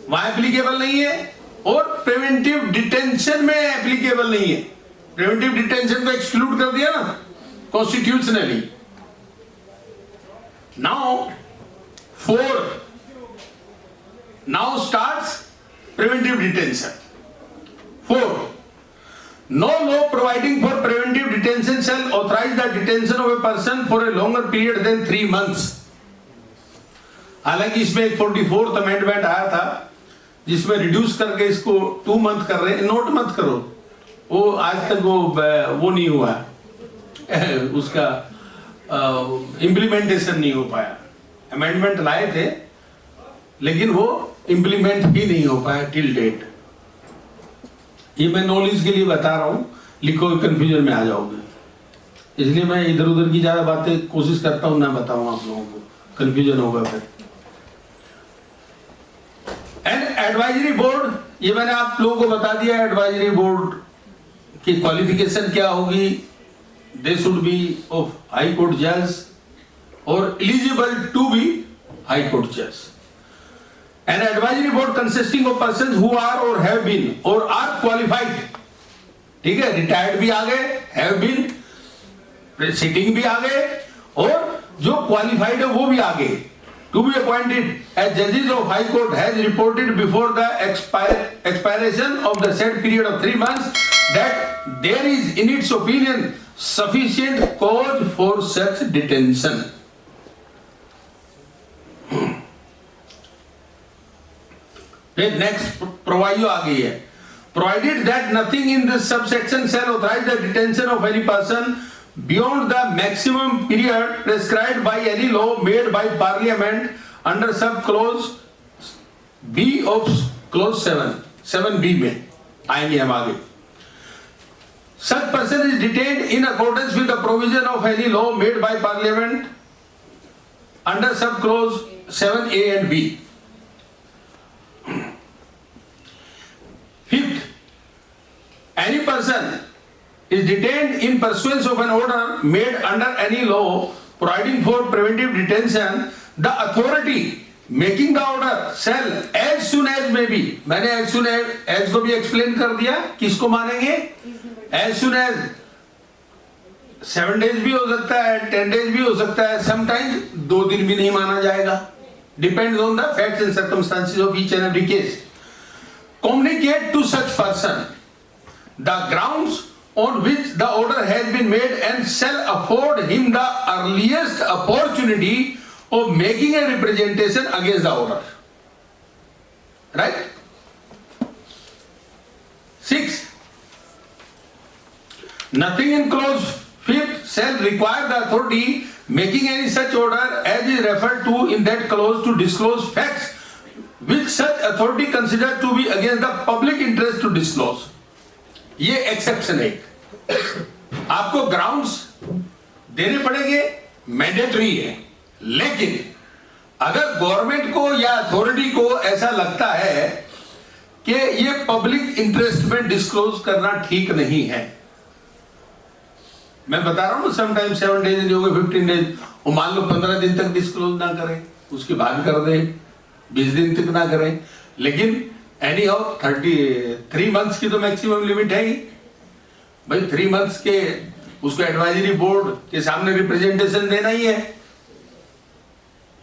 वहां एप्लीकेबल नहीं है, और प्रिवेंटिव डिटेंशन में एप्लीकेबल नहीं है। प्रिवेंटिव डिटेंशन को एक्सक्लूड कर दिया ना constitutionally. Now 4 now starts preventive detention. 4 No law providing for preventive detention detention shall authorize the detention of a person for a longer period than 3 months. हालांकि इसमें एक 44th अमेंडमेंट आया था जिसमें रिड्यूस करके इसको 2 मंथ कर रहे हैं. नोट मत करो, वो आज तक वो नहीं हुआ उसका इम्प्लीमेंटेशन नहीं हो पाया. अमेंडमेंट लाए थे लेकिन वो इम्प्लीमेंट ही नहीं हो पाया टिल डेट. ये मैं नॉलेज के लिए बता रहा हूं, लिखो कंफ्यूजन में आ जाओगे. इसलिए मैं इधर उधर की ज्यादा बातें कोशिश करता हूं ना बताऊं आप लोगों को, कंफ्यूजन होगा फिर. एंड एडवाइजरी बोर्ड, ये मैंने आप लोगों को बता दिया. एडवाइजरी बोर्ड की क्वालिफिकेशन क्या होगी? They should be of high court जज और eligible to be high court जज. An advisory board consisting of persons who are or have been or are qualified, ठीक है, रिटायर्ड भी आ गए, have been, सिटिंग भी आ गए और जो क्वालिफाइड है वो भी आ गए. To be appointed as judges of high court has reported before the expiration of the said period of 3 months that there is in its opinion sufficient cause for such detention. Next proviso आ गई है. Provided that nothing in this subsection shall authorize the detention of any person beyond the maximum period prescribed by any law made by Parliament under sub clause B of clause 7B में आएंगे हम आगे. Such person is detained in accordance with the provision of any law made by Parliament under sub clause 7A and B. Fifth, any person is detained in pursuance of an order made under any law providing for preventive detention, the authority making the order shall as soon as may be, मैंने as soon as को भी explain कर दिया. किसको मानेंगे? as soon as 7 days भी हो सकता है, 10 days भी हो सकता है, sometimes 2 दिन भी नहीं माना जाएगा. Depends on the facts and circumstances of each and every case. Communicate to such person the grounds on which the order has been made and shall afford him the earliest opportunity of making a representation against the order. Right? 6. Nothing in clause 5th shall require the authority making any such order as is referred to in that clause to disclose facts which such authority consider to be against the public interest to disclose. ये exception है. आपको grounds देने पड़ेंगे, mandatory है. लेकिन अगर government को या अथॉरिटी को ऐसा लगता है कि ये पब्लिक इंटरेस्ट में डिस्क्लोज करना ठीक नहीं है, मैं बता रहा हूं, समटाइम 7 days हो गए, 15 days, और मान लो 15 दिन तक डिस्क्लोज ना करें, उसके बाद कर दें, 20 दिन तक ना करें, लेकिन एनी हाउ 3 months की तो मैक्सिमम लिमिट है ही भाई. 3 months के उसको एडवाइजरी बोर्ड के सामने रिप्रेजेंटेशन देना ही है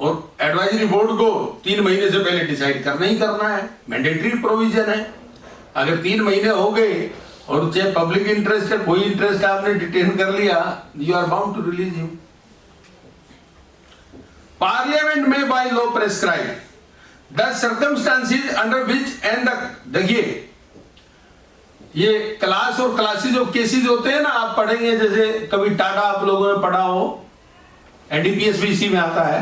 और एडवाइजरी बोर्ड को 3 महीने से पहले डिसाइड करना ही करना है. मैंडेटरी प्रोविजन है. अगर 3 महीने हो गए और चाहे पब्लिक इंटरेस्ट है, कोई इंटरेस्ट आपने डिटेन कर लिया, you are bound to release him. Parliament में by law prescribe the circumstances under which and the, देखिए ये क्लास और क्लासेस ऑफ केसेस होते हैं ना, आप पढ़ेंगे जैसे कभी टाटा आप लोगों ने पढ़ा हो, एनडीपीएस भी इसी में आता है,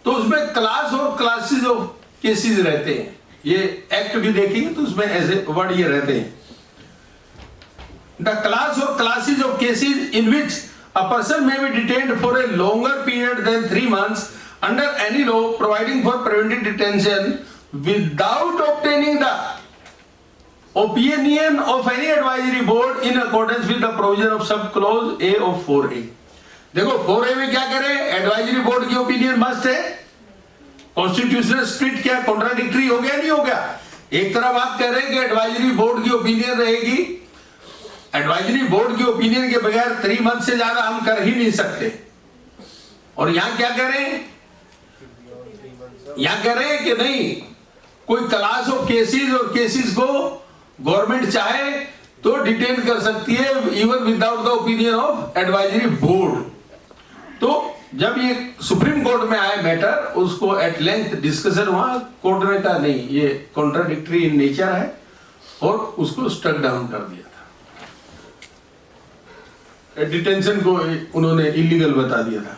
तो उसमें क्लास और क्लासेस ऑफ केसेस रहते हैं. ये एक्ट भी देखेंगे तो उसमें ऐसे वर्ड ये रहते हैं. द क्लास और classes of cases in which a person may be detained for a longer period than 3 months under any law providing for preventive detention without obtaining the opinion of any advisory board in accordance with the provision of sub clause A of 4A. देखो 4A में क्या करें? Advisory board की opinion must है. Constitutional split क्या contradictory हो गया, नहीं हो गया? एक तरफ आप कह रहे हैं कि एडवाइजरी बोर्ड की ओपिनियन रहेगी, एडवाइजरी बोर्ड की ओपिनियन के बगैर 3 months से ज्यादा हम कर ही नहीं सकते, और यहां क्या करें? यहां कह रहे हैं कि नहीं, कोई क्लास ऑफ केसेस और केसेस को गवर्नमेंट चाहे तो डिटेन कर सकती है even without the opinion of advisory board. तो जब ये सुप्रीम कोर्ट में आए मैटर, उसको एट लेंथ डिस्कशन हुआ, कोर्ट ने कहा नहीं ये कॉन्ट्राडिक्टरी इन नेचर है और उसको स्ट्रक डाउन कर दिया था, डिटेंशन को उन्होंने इलीगल बता दिया था।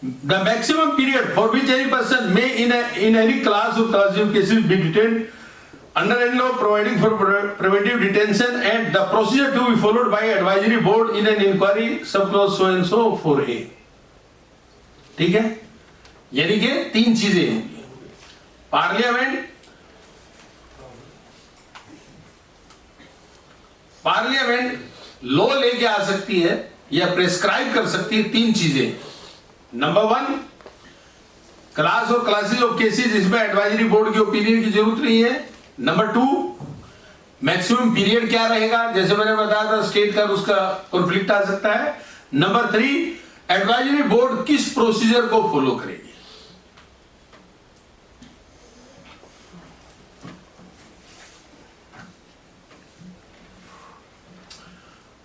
The maximum period for which any person may in any class of क्लासिफिक cases be detained under any law providing for preventive detention and the procedure to be followed by advisory board in an inquiry subclause so and so 4A। ठीक है, यानी कि 3 चीजें होंगी। Parliament law लेके आ सकती है या प्रेस्क्राइब कर सकती है 3 चीजें। नंबर 1, क्लास और क्लासेस ऑफ केसेस जिसमें एडवाइजरी बोर्ड की ओपिनियन की जरूरत नहीं है। नंबर 2, मैक्सिमम पीरियड क्या रहेगा, जैसे मैंने बताया था स्टेट का उसका कॉन्फ्लिक्ट आ सकता है। नंबर 3, एडवाइजरी बोर्ड किस प्रोसीजर को फॉलो करेगी।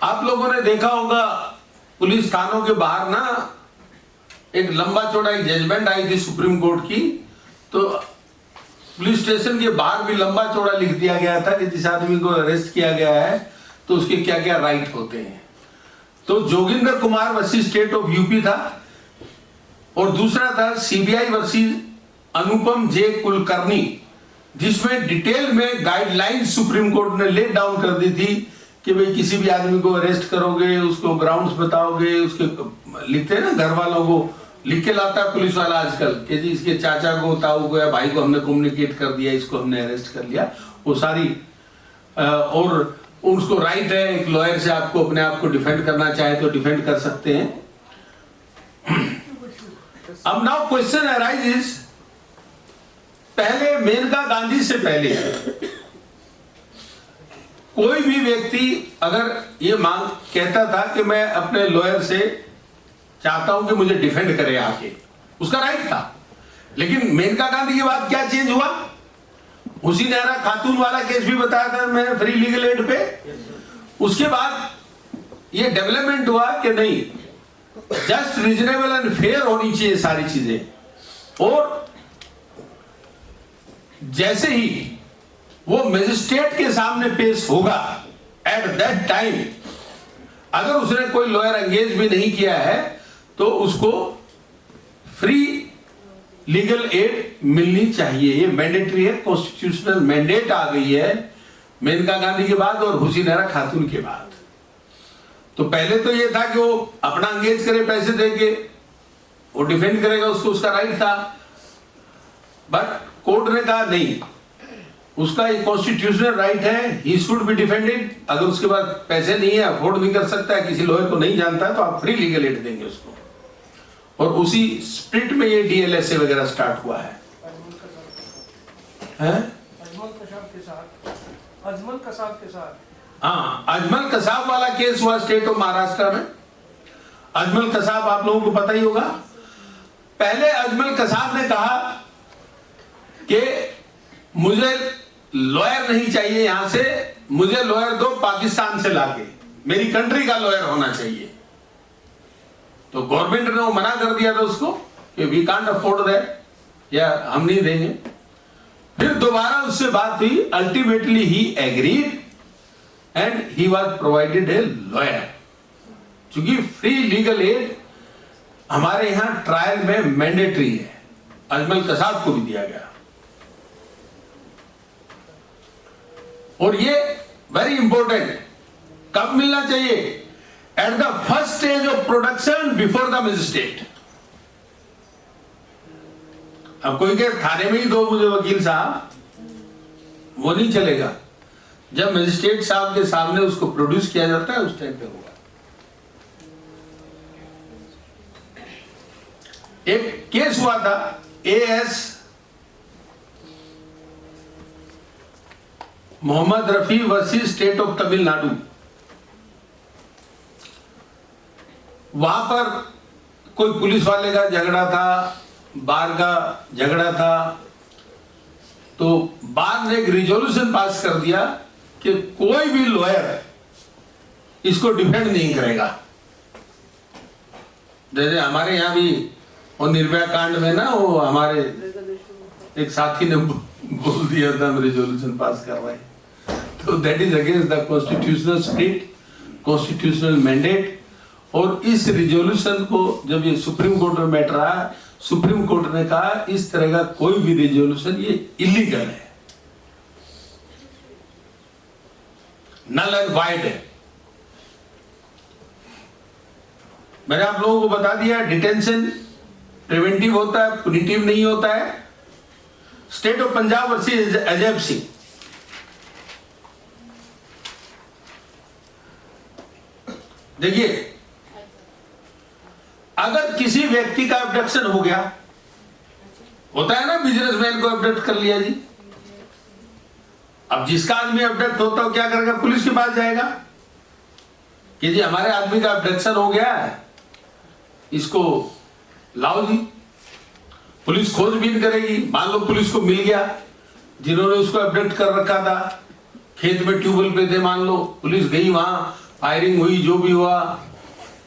आप लोगों ने देखा होगा पुलिस थानों के बाहर ना एक लंबा चौड़ा एक जजमेंट आई थी सुप्रीम कोर्ट की, तो पुलिस स्टेशन के बाहर भी लंबा चौड़ा लिख दिया गया था कि जिस आदमी को अरेस्ट किया गया है तो उसके क्या क्या राइट होते हैं। तो Joginder Kumar versus state of UP था और दूसरा था सीबीआई वर्सेस अनुपम जे कुलकर्णी, जिसमें डिटेल में गाइडलाइंस सुप्रीम कोर्ट ने लेट डाउन कर दी थी कि भाई किसी भी आदमी को अरेस्ट करोगे, उसको ग्राउंड्स बताओगे, उसके लिखते हैं ना घर वालों को लिख के लाता है पुलिस वाला आजकल कि जी इसके चाचा को, ताऊ को या भाई को हमने कम्युनिकेट कर दिया, इसको हमने अरेस्ट कर लिया, वो सारी और उसको राइट है एक लॉयर से आपको अपने आप को डिफेंड करना चाहे तो डिफेंड कर सकते हैं। अब नाउ क्वेश्चन अराइजेस, पहले मेनका गांधी से पहले कोई भी व्यक्ति अगर ये मांग कहता था कि मैं अपने लॉयर से चाहता हूं कि मुझे डिफेंड करे आके, उसका राइट था। लेकिन मेनका गांधी के बाद क्या चेंज हुआ, उसी नेहरा खातून वाला केस भी बताया था मैंने फ्री लीगल एड पे, उसके बाद ये डेवलपमेंट हुआ कि नहीं जस्ट रीजनेबल एंड फेयर होनी चाहिए सारी चीजें। और जैसे ही वो मजिस्ट्रेट के सामने पेश होगा एट दैट टाइम, अगर उसने कोई लॉयर एंगेज भी नहीं किया है तो उसको फ्री लीगल एड मिलनी चाहिए। ये मैंडेटरी है, कॉन्स्टिट्यूशनल मैंडेट आ गई है मेनका गांधी के बाद और हुसैन नेहरा खातून के बाद। तो पहले तो ये था कि वो अपना एंगेज करे पैसे देके, वो डिफेंड करेगा, उसको उसका राइट था। बट कोर्ट ने कहा नहीं, उसका एक कॉन्स्टिट्यूशनल राइट है, ही शुड बी डिफेंडेड। अगर उसके पास पैसे नहीं है, अफोर्ड भी कर सकता है, किसी लॉयर को नहीं जानता है, तो आप फ्री लीगल एड देंगे उसको। और उसी स्प्रिट में ये डीएलएसए वगैरह स्टार्ट हुआ है। अजमल कसाब के साथ हाँ, अजमल कसाब वाला केस हुआ स्टेट ऑफ महाराष्ट्र में। अजमल कसाब आप लोगों को पता ही होगा। पहले अजमल कसाब ने कहा कि मुझे लॉयर नहीं चाहिए यहां से, मुझे लॉयर दो पाकिस्तान से लाके, मेरी कंट्री का लॉयर होना चाहिए। तो गवर्नमेंट ने वो मना कर दिया था उसको कि वी कांट अफोर्ड दैट, या हम नहीं देंगे। फिर दोबारा उससे बात हुई, ultimately he agreed and he was provided a lawyer. क्योंकि फ्री लीगल एड हमारे यहां ट्रायल में मैंडेटरी है, अजमल कसाब को भी दिया गया। और ये वेरी इंपॉर्टेंट, कब मिलना चाहिए? At the first stage of production before the magistrate. अब कोई कहे थाने में ही दो मुझे वकील साहब, वो नहीं चलेगा। जब मजिस्ट्रेट साहब के सामने उसको प्रोड्यूस किया जाता है उस टाइम पे होगा। एक केस हुआ था A S Mohammad Rafi versus state of Tamil Nadu. वहां पर कोई पुलिस वाले का झगड़ा था, बार का झगड़ा था, तो बार ने एक रिजोल्यूशन पास कर दिया कि कोई भी लॉयर इसको डिफेंड नहीं करेगा। जैसे हमारे यहाँ भी वो निर्भया कांड में ना, वो हमारे एक साथी ने बोल दिया था हम रेजोल्यूशन पास कर रहे हैं, तो that is against the constitutional spirit, constitutional mandate. और इस रिजोल्यूशन को जब ये सुप्रीम कोर्ट में मैटर आया, सुप्रीम कोर्ट ने कहा इस तरह का कोई भी रिजोल्यूशन ये इलीगल है, नल एंड वाइड है। मैंने आप लोगों को बता दिया डिटेंशन प्रिवेंटिव होता है, पुनिटिव नहीं होता है। State of Punjab versus Ajaib Singh, देखिए अगर किसी व्यक्ति का अब्डक्शन हो गया, होता है ना बिजनेसमैन को अब्डक्ट कर लिया जी, अब जिसका आदमी अब्डक्ट होता है क्या करेगा, पुलिस के पास जाएगा कि जी हमारे आदमी का अब्डक्शन हो गया है, इसको लाओ जी। पुलिस खोजबीन करेगी, मान लो पुलिस को मिल गया जिन्होंने उसको अब्डक्ट कर रखा था, खेत में ट्यूबवेल पे थे मान लो, पुलिस गई वहां, फायरिंग हुई, जो भी हुआ,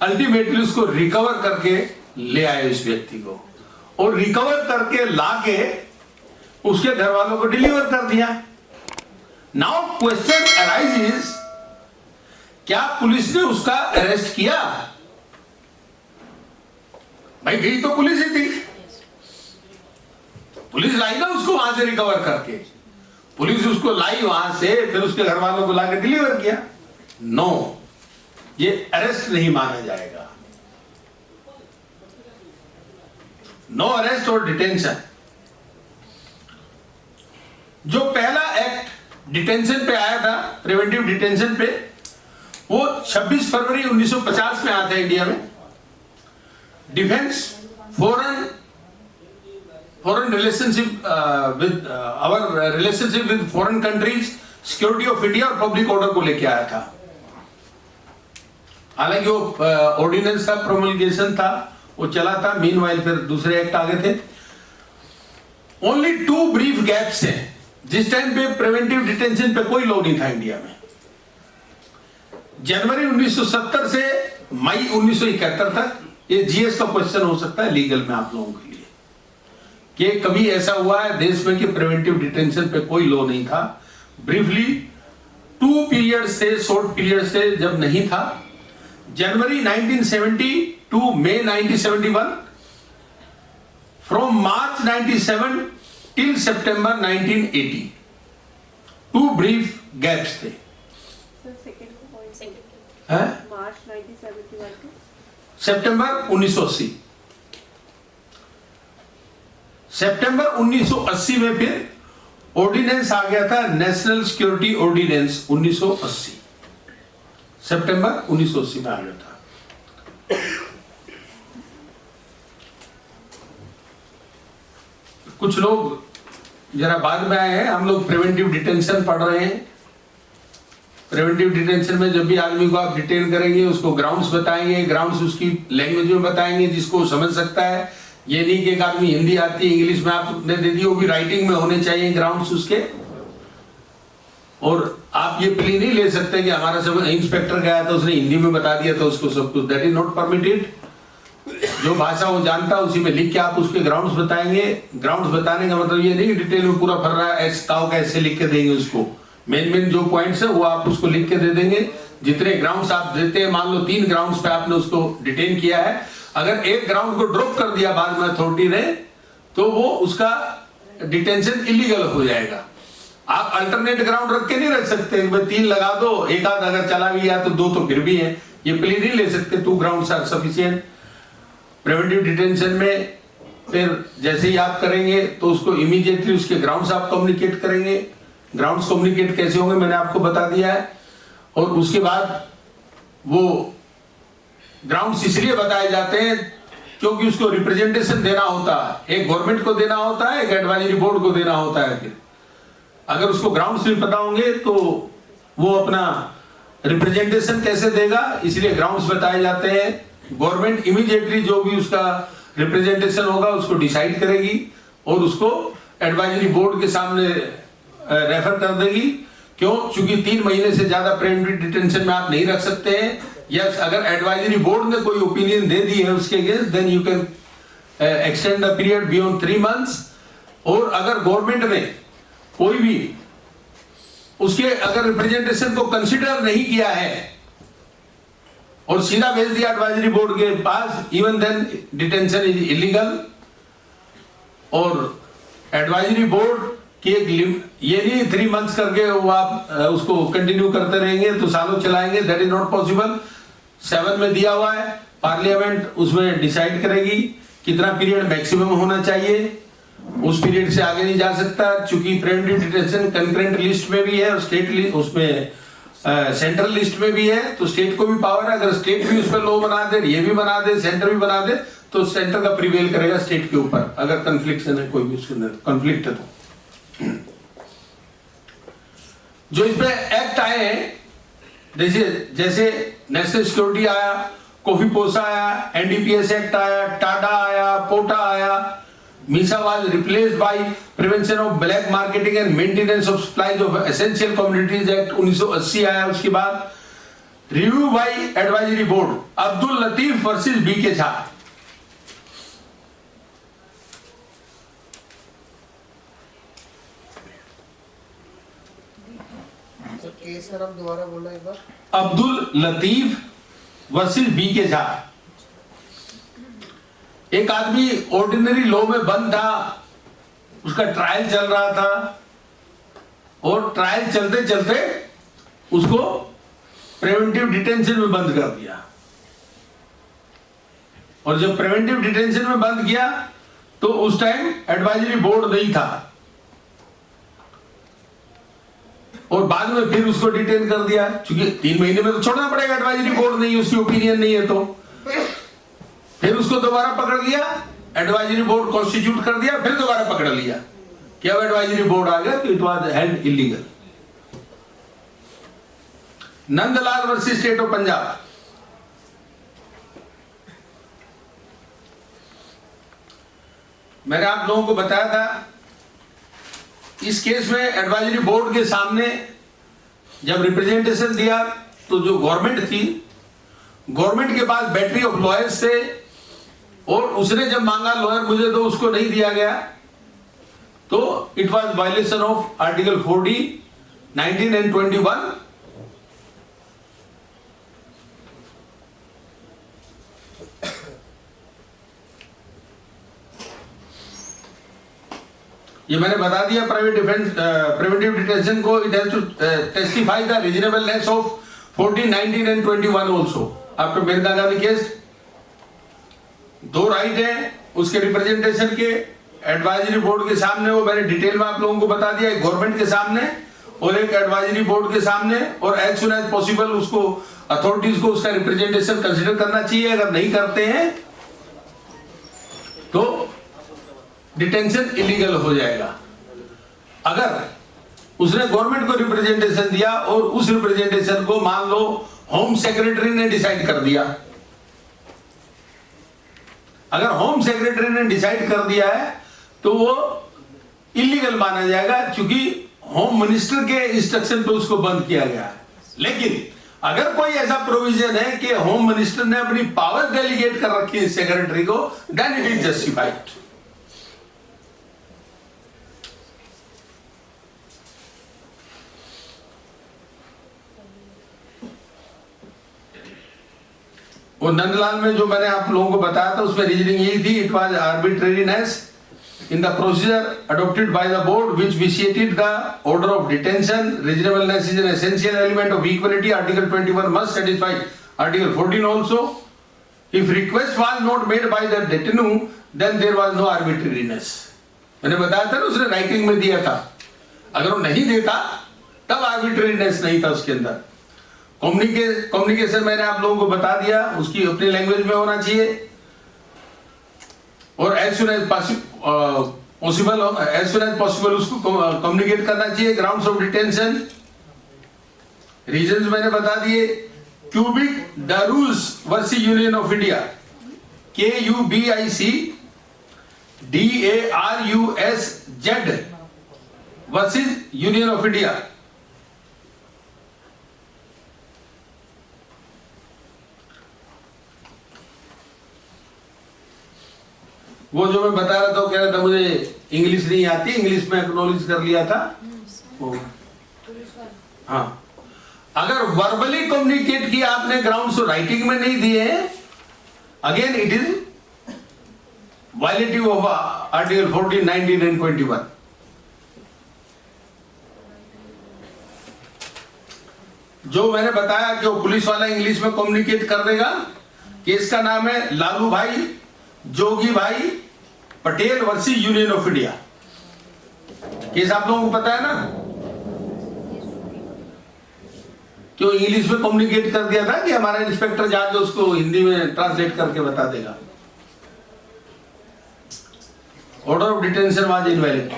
अल्टीमेटली उसको रिकवर करके ले आए इस व्यक्ति को, और रिकवर करके लाके उसके घर वालों को डिलीवर कर दिया। नाउ क्वेश्चन अराइजेस, क्या पुलिस ने उसका अरेस्ट किया? भाई गई तो पुलिस ही थी, पुलिस लाई ना उसको वहां से रिकवर करके, पुलिस उसको लाई वहां से, फिर उसके घर वालों को लाके डिलीवर किया। नो, ये अरेस्ट नहीं माना जाएगा। नो अरेस्ट और डिटेंशन। जो पहला एक्ट डिटेंशन पे आया था, प्रिवेंटिव डिटेंशन पे, वो 26 फरवरी 1950 में आया था इंडिया में। Defence foreign relationship with our relationship with foreign countries, security of India और पब्लिक ऑर्डर को लेके आया था। हालांकि वो ऑर्डिनेंस था, प्रोमलगेशन था, वो चला था, मीनवाइल फिर दूसरे एक्ट आ गए थे। ओनली 2 ब्रीफ गैप्स हैं। जिस टाइम पे प्रिवेंटिव डिटेंशन पे कोई लॉ नहीं था इंडिया में, जनवरी 1970 से मई 1971 तक। ये जीएस का क्वेश्चन हो सकता है लीगल में आप लोगों के लिए, कि कभी ऐसा हुआ है देश में कि प्रिवेंटिव डिटेंशन पे कोई लॉ नहीं था। ब्रीफली 2 पीरियड से, शॉर्ट पीरियड से जब नहीं था, January 1970 to May 1971, from March 97 till September 1980, 2 brief gaps थे। मार्च 1971 टू सितंबर 1980। सितंबर 1980 में फिर ऑर्डिनेंस आ गया था, नेशनल सिक्योरिटी ऑर्डिनेंस 1980, सितंबर 1980 में आ गया था। कुछ लोग जरा बाद में आए हैं, हम लोग प्रिवेंटिव डिटेंशन पढ़ रहे हैं। प्रिवेंटिव डिटेंशन में जब भी आदमी को आप डिटेन करेंगे, उसको ग्राउंड्स बताएंगे, ग्राउंड्स उसकी लैंग्वेज में बताएंगे जिसको वो समझ सकता है। ये नहीं कि एक आदमी हिंदी आती है, इंग्लिश में आपने दे दी, वो भी राइटिंग में होने चाहिए ग्राउंड्स उसके। और आप ये प्ली नहीं ले सकते कि हमारा सब इंस्पेक्टर गया था उसने हिंदी में बता दिया था उसको सब कुछ, दैट इज नॉट परमिटेड। जो भाषा वो जानता है उसी में लिख के आप उसके ग्राउंड्स बताएंगे। ग्राउंड्स बताने का मतलब ये नहीं कि डिटेल में पूरा भर रहा है, कैसे लिख के देंगे उसको। मेन जो पॉइंट्स है वो आप उसको लिख के दे देंगे। जितने ग्राउंड्स आप देते हैं, मान लो 3 ग्राउंड्स पे आपने उसको डिटेन किया है, अगर एक ग्राउंड को ड्रॉप कर दिया बाद में अथॉरिटी ने, तो वो उसका डिटेंशन इलीगल हो जाएगा। आप अल्टरनेट ग्राउंड रख के नहीं रख सकते, 3 लगा दो, एक आध अगर चला भी गया तो 2 तो फिर भी है, ये प्ली नहीं ले सकते। 2 grounds are sufficient. Preventive detention में फिर जैसे ही आप करेंगे तो उसको इमीडिएटली उसके ग्राउंड्स आप कम्युनिकेट करेंगे। ग्राउंड्स कम्युनिकेट कैसे होंगे मैंने आपको बता दिया है। और उसके बाद वो ग्राउंड्स इसलिए बताए जाते हैं क्योंकि उसको रिप्रेजेंटेशन देना होता है, एक गवर्नमेंट को देना होता है, एक एडवाइजरी बोर्ड को देना होता है। फिर अगर उसको ग्राउंड्स भी पता होंगे तो वो अपना रिप्रेजेंटेशन कैसे देगा, इसलिए ग्राउंड्स बताए जाते हैं। गवर्नमेंट इमीडिएटली जो भी उसका रिप्रेजेंटेशन होगा उसको डिसाइड करेगी और उसको एडवाइजरी बोर्ड के सामने रेफर कर देगी क्यों? चूंकि 3 महीने से ज्यादा प्रिवेंटिव डिटेंशन में आप नहीं रख सकते हैं। यस, अगर एडवाइजरी बोर्ड ने कोई ओपिनियन दे दी है उसके against, then you can extend the period beyond 3 months। और अगर गवर्नमेंट ने कोई भी उसके अगर रिप्रेजेंटेशन को कंसिडर नहीं किया है और सीधा भेज दिया एडवाइजरी बोर्ड के पास, even then detention is illegal. और एडवाइजरी बोर्ड की एक ये नहीं 3 months करके वो आप उसको कंटिन्यू करते रहेंगे तो सालों चलाएंगे, दैट इज नॉट पॉसिबल। 7 में दिया हुआ है, पार्लियामेंट उसमें डिसाइड करेगी कितना पीरियड मैक्सिमम होना चाहिए, उस पीरियड से आगे नहीं जा सकता। चूंकि प्रिवेंटिव डिटेंशन कंकरेंट लिस्ट में भी है और स्टेट लिस्ट उसमें सेंट्रल लिस्ट में भी है, तो स्टेट को भी पावर है। अगर स्टेट भी उसमें लॉ बना दे, ये भी बना दे, सेंटर भी बना दे, तो सेंटर का प्रिवेल करेगा स्टेट के ऊपर, अगर कन्फ्लिक्शन है, कोई भी उसके अंदर कॉन्फ्लिक्ट है तो। जो इसमें एक्ट आए हैं, जैसे नेशनल सिक्योरिटी आया, कोफीपोसा आया, एनडीपीएस एक्ट आया, टाडा आया, पोटा आया, MISA was replaced by Prevention of Black Marketing and Maintenance of Supplies of Essential Commodities Act 1980 आया। उसके बाद review by advisory board, Abdul Latif versus BK Jha. Case sir आप दोबारा बोलना एक बार। Abdul Latif versus BK Jha. एक आदमी ऑर्डिनरी लॉ में बंद था, उसका ट्रायल चल रहा था और ट्रायल चलते चलते उसको प्रिवेंटिव डिटेंशन में बंद कर दिया। और जब प्रिवेंटिव डिटेंशन में बंद किया तो उस टाइम एडवाइजरी बोर्ड नहीं था और बाद में फिर उसको डिटेन कर दिया, क्योंकि 3 महीने में तो छोड़ना पड़ेगा, एडवाइजरी बोर्ड नहीं, उसकी ओपिनियन नहीं है। तो फिर उसको दोबारा पकड़ लिया, एडवाइजरी बोर्ड कॉन्स्टिट्यूट कर दिया, फिर दोबारा पकड़ लिया कि अब एडवाइजरी बोर्ड आ गया, तो it was held illegal. Nandlal versus state of Punjab. मैंने आप लोगों को बताया था, इस केस में एडवाइजरी बोर्ड के सामने जब रिप्रेजेंटेशन दिया तो जो गवर्नमेंट थी, गवर्नमेंट के पास बैटरी ऑफ लॉयर्स थे और उसने जब मांगा लॉयर मुझे दो, उसको नहीं दिया गया, तो it was violation of article 40, 19 and 21। ये मैंने बता दिया, प्रिवेंटिव डिटेंशन को it has to testify the reasonableness of 40, 19 and 21 also after Maneka Gandhi case. 2 right है उसके रिप्रेजेंटेशन के, एडवाइजरी बोर्ड के सामने, वो मैंने डिटेल में आप लोगों को बता दिया, एक गवर्नमेंट के सामने और एक एडवाइजरी बोर्ड के सामने। और एज सुन एज पॉसिबल उसको अथॉरिटीज को उसका रिप्रेजेंटेशन कंसिडर करना चाहिए। अगर नहीं करते हैं तो डिटेंशन इलीगल हो जाएगा। अगर उसने गवर्नमेंट को रिप्रेजेंटेशन दिया और उस रिप्रेजेंटेशन को मान लो होम सेक्रेटरी ने डिसाइड कर दिया, अगर होम सेक्रेटरी ने डिसाइड कर दिया है तो वो इलीगल माना जाएगा, क्योंकि होम मिनिस्टर के इंस्ट्रक्शन पे उसको बंद किया गया है। लेकिन अगर कोई ऐसा प्रोविजन है कि होम मिनिस्टर ने अपनी पावर डेलीगेट कर रखी है सेक्रेटरी को, देन इट इज जस्टिफाइड। और नंदलाल में जो मैंने आप लोगों को बताया था उसमें रीजनिंग यही थी, it was arbitrariness in the procedure adopted by the board which vitiated the order of detention. Reasonableness is an essential element of equality. Article 21 must satisfy Article 14 also. If request was not made by the detenue, then there was no arbitrariness. मैंने बताया था ना, उसने writing में दिया था, अगर वो नहीं देता तब आर्बिट्रेरीनेस नहीं था उसके अंदर। कम्युनिकेशन मैंने आप लोगों को बता दिया, उसकी अपनी लैंग्वेज में होना चाहिए और एज सुन एज पॉसिबल उसको कम्युनिकेट करना चाहिए। ग्राउंड्स ऑफ डिटेंशन, रीजंस मैंने बता दिए। Kubic Darusz versus Union of India, KUBIC DARUSZ versus Union of India. वो जो मैं बता रहा था वो कह रहा था मुझे इंग्लिश नहीं आती, इंग्लिश में एक्नॉलेज कर लिया था वो। हाँ, अगर वर्बली कम्युनिकेट किया आपने ग्राउंड से राइटिंग में नहीं दिए, again it is violative of article 14, 19 and 21। जो मैंने बताया कि वो पुलिस वाला इंग्लिश में कम्युनिकेट कर देगा। केस का नाम है लालू भाई जोगी भाई Patel versus Union of India. Case आप लोगों को पता है ना, क्यों इंग्लिश में कम्युनिकेट कर दिया था कि हमारा इंस्पेक्टर जाके उसको हिंदी में ट्रांसलेट करके बता देगा। Order of detention was invalid.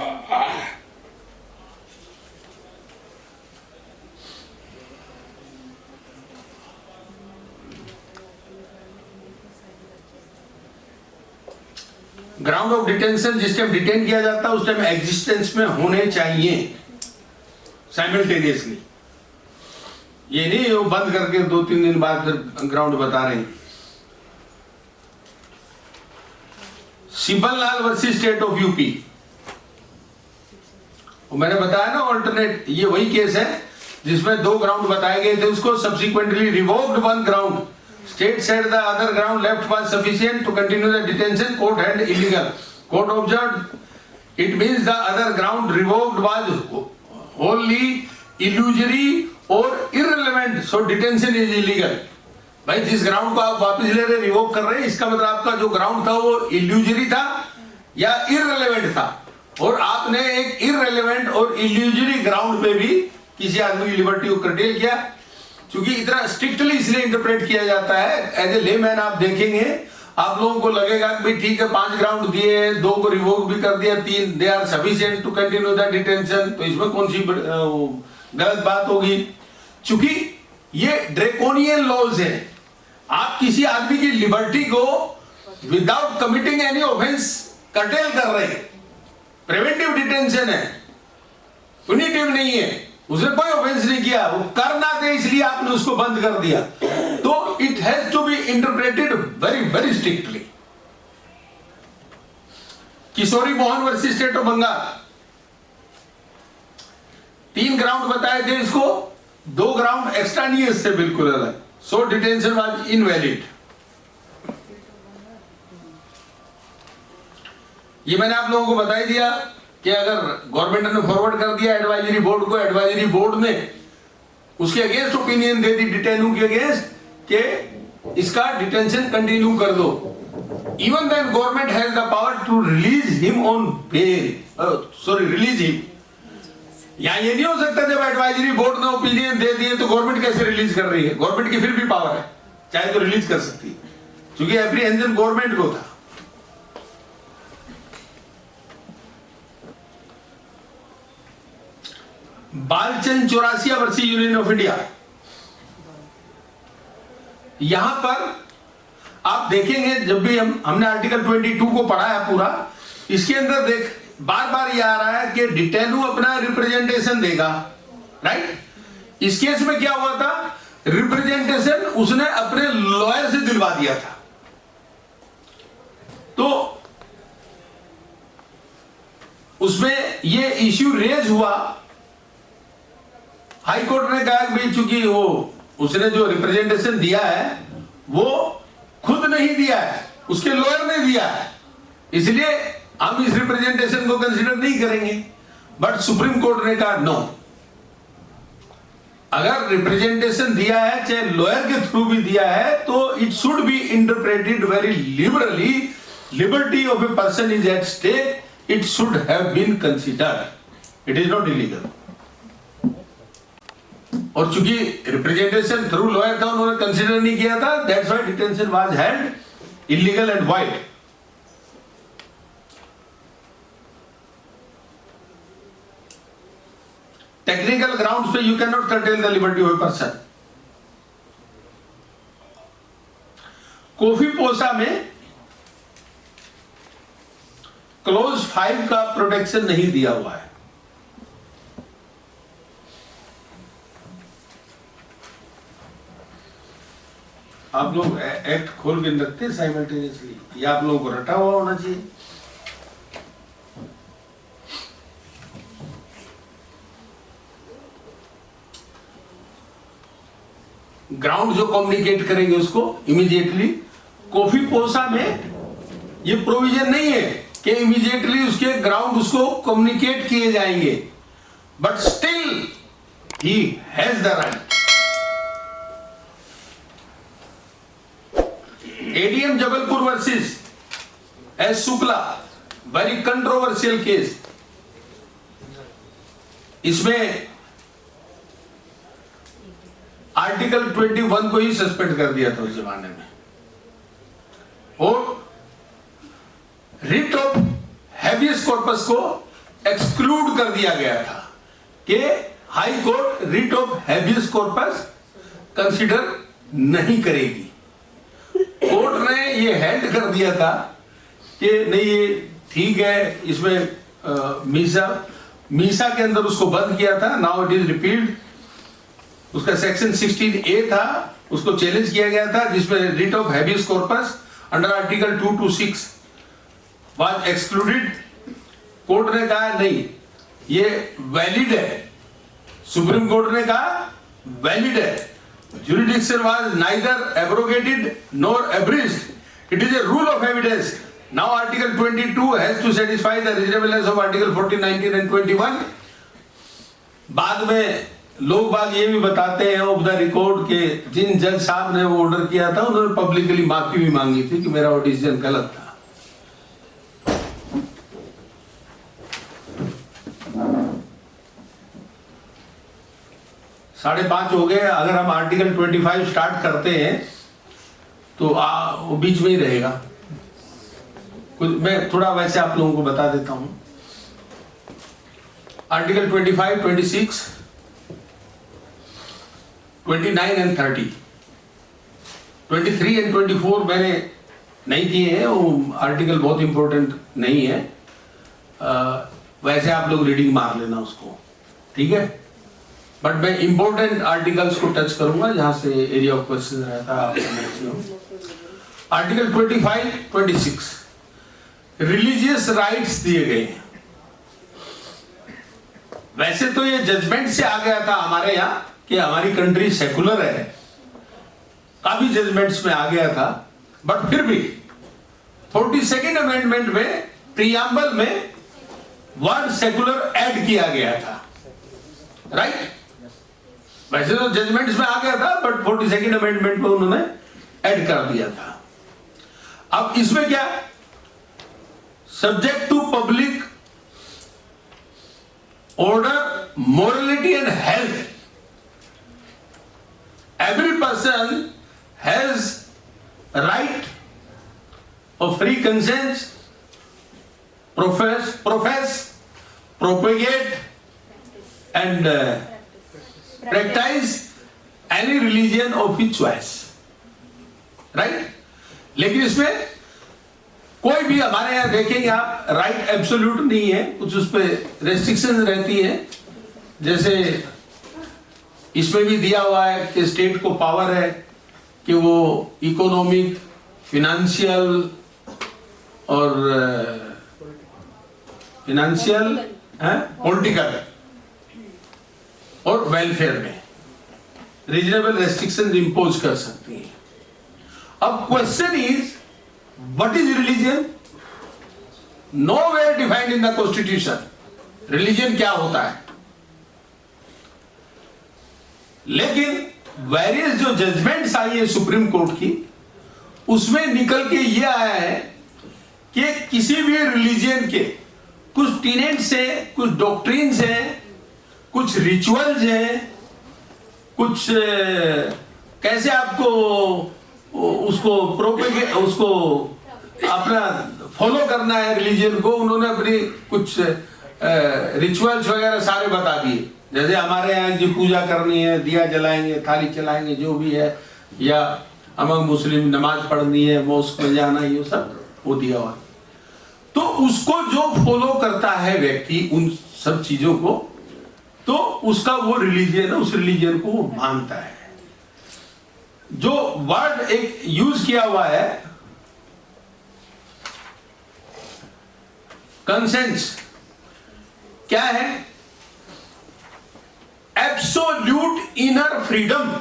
Ground of detention जिस टाइम डिटेन किया जाता है उस टाइम एग्जिस्टेंस में होने चाहिए साइमल्टेनियसली। ये नहीं वो बंद करके 2-3 दिन बाद फिर ग्राउंड बता रहे हैं। सिबल लाल वर्सेस स्टेट ऑफ यूपी, मैंने बताया ना ऑल्टरनेट, ये वही केस है जिसमें 2 ग्राउंड बताए गए थे उसको, subsequently revoked 1 ground. State said the other ground left was sufficient to continue the detention. Court held illegal. Court observed it means the other ground revoked was wholly illusory or irrelevant, so detention is illegal. भाई जिस ground को आप वापस ले रहे revoke कर रहे हैं, इसका मतलब आपका जो ग्राउंड था वो इल्यूजरी था या इररिलेवेंट था, और आपने एक इररिलेवेंट और इल्यूजरी ग्राउंड पे भी किसी आदमी की लिबर्टी को कर्टेल किया। क्योंकि इतना स्ट्रिक्टली इसलिए इंटरप्रेट किया जाता है, एज ए लेमैन आप देखेंगे आप लोगों को लगेगा कि भाई ठीक है 5 ग्राउंड दिए, 2 को रिवोक भी कर दिया, 3 they are sufficient to continue the detention, तो इसमें कौन सी गलत बात होगी। क्योंकि ये ड्रेकोनियन लॉज है, आप किसी आदमी की लिबर्टी को without committing any offence cartel कर रहे हैं। प्रिवेंटिव डिटेंशन है, पुनिटिव नहीं है, उसने कोई ऑफेंस नहीं किया, वो करना थे इसलिए आपने उसको बंद कर दिया। तो it has to be interpreted very very strictly. Kishori Mohan versus state of Bengal, 3 ground बताए थे इसको, 2 ग्राउंड एक्सट्रानियस से बिल्कुल अलग, सो डिटेंशन वाज इनवैलिड। ये मैंने आप लोगों को बता ही दिया कि अगर गवर्नमेंट ने फॉरवर्ड कर दिया एडवाइजरी बोर्ड को, एडवाइजरी बोर्ड ने उसके अगेंस्ट ओपिनियन दे दी डिटेनू के अगेंस्ट कि इसका डिटेंशन कंटिन्यू कर दो, even then government has the power to release him on bail, release him. या ये नहीं हो सकता जब एडवाइजरी बोर्ड ने ओपिनियन दे दिए तो गवर्नमेंट कैसे रिलीज कर रही है, गवर्नमेंट की फिर भी पावर है, चाहे तो रिलीज कर सकती है, क्योंकि एप्रीहेंशन गवर्नमेंट को था। Balchand Chaurasia versus Union of India, यहां पर आप देखेंगे जब भी हमने आर्टिकल 22 को पढ़ा है पूरा, इसके अंदर देख बार बार ये आ रहा है कि डिटेनू अपना रिप्रेजेंटेशन देगा, राइट। इस केस में क्या हुआ था, रिप्रेजेंटेशन उसने अपने लॉयर से दिलवा दिया था, तो उसमें ये इश्यू रेज हुआ। हाई कोर्ट ने कहा कि भाई चूंकि वो उसने जो रिप्रेजेंटेशन दिया है वो खुद नहीं दिया है, उसके लॉयर ने दिया है, इसलिए हम इस रिप्रेजेंटेशन को कंसीडर नहीं करेंगे। बट सुप्रीम कोर्ट ने कहा नो, अगर रिप्रेजेंटेशन दिया है चाहे लॉयर के थ्रू भी दिया है तो it should be interpreted very liberally. Liberty of a person is at stake, it should have been considered, it is not illegal. और चूंकि रिप्रेजेंटेशन थ्रू लॉयर था उन्होंने कंसीडर नहीं किया था, that's why detention was held illegal and void. Technical grounds पे you can not curtail the liberty of a person. COFEPOSA में close 5 का प्रोटेक्शन नहीं दिया हुआ है। आप लोग एक्ट खोल के रखते हैं साइमल्टेनियसली, या आप लोगों को रटा हुआ होना चाहिए। ग्राउंड जो कम्युनिकेट करेंगे उसको इमीडिएटली, कोफीपोसा में ये प्रोविजन नहीं है कि इमीडिएटली उसके ग्राउंड उसको कम्युनिकेट किए जाएंगे, but still he has the right. ADM Jabalpur versus S Shukla, very controversial case. इसमें आर्टिकल 21 को ही सस्पेंड कर दिया था उस जमाने में, और रिट ऑफ हैबियस कॉर्पस को एक्सक्लूड कर दिया गया था कि high court writ of habeas corpus consider नहीं करेगी। कोर्ट ने ये हेल्ड कर दिया था कि नहीं ये ठीक है, इसमें मीसा के अंदर उसको बंद किया था, नाउ इट इज रिपील्ड। उसका सेक्शन 16A था, उसको चैलेंज किया गया था, जिसमें writ of habeas corpus under article 226 was excluded. Court ने कहा नहीं, ये वैलिड है। सुप्रीम कोर्ट ने कहा वैलिड है। Jurisdiction was neither abrogated nor abridged. It is a rule of evidence. Now Article 22 has to satisfy the reasonableness of Article 14, 19 and 21. बाद में लोग बाग ये भी बताते हैं ऑफ द रिकॉर्ड के जिन जज साहब ने वो ऑर्डर किया था उन्होंने पब्लिकली माफी भी मांगी थी कि मेरा वो डिसीजन गलत था। साढ़े 5 हो गए। अगर हम आर्टिकल 25 स्टार्ट करते हैं तो वो बीच में ही रहेगा। कुछ मैं थोड़ा वैसे आप लोगों को बता देता हूं। आर्टिकल 25, 26, 29 एंड 30, 23 एंड 24 मैंने नहीं किए हैं, वो आर्टिकल बहुत इंपॉर्टेंट नहीं है। वैसे आप लोग रीडिंग मार लेना उसको, ठीक है। बट मैं इंपॉर्टेंट आर्टिकल्स को टच करूंगा जहां से एरिया ऑफ क्वेश्चन रहता है। आर्टिकल 25, 26 रिलीजियस राइट्स दिए गए हैं। वैसे तो ये जजमेंट से आ गया था हमारे यहाँ कि हमारी कंट्री सेकुलर है, काफी जजमेंट्स में आ गया था, बट फिर भी 42nd अमेंडमेंट में प्रियम्बल में वर्ड सेकुलर ऐड किया गया था, राइट। वैसे तो जजमेंट्स में आ गया था, बट 42nd अमेंडमेंट में उन्होंने ऐड कर दिया था। अब इसमें क्या, subject to public order, morality and health. Every person has a right of free conscience, profess, propagate and practice any religion of his choice. Right? लेकिन इसमें कोई भी हमारे यहाँ देखेंगे आप, राइट एब्सोल्यूट नहीं है, कुछ उस पर रेस्ट्रिक्शंस रहती है। जैसे इसमें भी दिया हुआ है कि स्टेट को पावर है कि वो इकोनॉमिक, फिनेंशियल और पॉलिटिकल और वेलफेयर में रीजनेबल रेस्ट्रिक्शंस इंपोज कर सकती है। अब question is, what is religion? Nowhere defined in the constitution. Religion क्या होता है? लेकिन वेरियस जो जजमेंट्स आई है सुप्रीम कोर्ट की, उसमें निकल के ये आया है कि किसी भी रिलीजियन के कुछ टीनेट्स हैं, कुछ डॉक्ट्रिन्स हैं, कुछ रिचुअल्स हैं, कुछ कैसे आपको उसको अपना फॉलो करना है रिलीजन को, उन्होंने अपनी कुछ रिचुअल्स वगैरह सारे बता दिए। जैसे हमारे यहाँ जी पूजा करनी है, दिया जलाएंगे, थाली चलाएंगे, जो भी है, या अमंग मुस्लिम नमाज पढ़नी है, मॉस्क में जाना, ये सब वो दिया हुआ। तो उसको जो फॉलो करता है व्यक्ति उन सब चीजों को, तो उसका वो रिलीजन है, उस रिलीजन को वो मानता है। जो वर्ड एक यूज किया हुआ है कंसेंस, क्या है? Absolute inner freedom.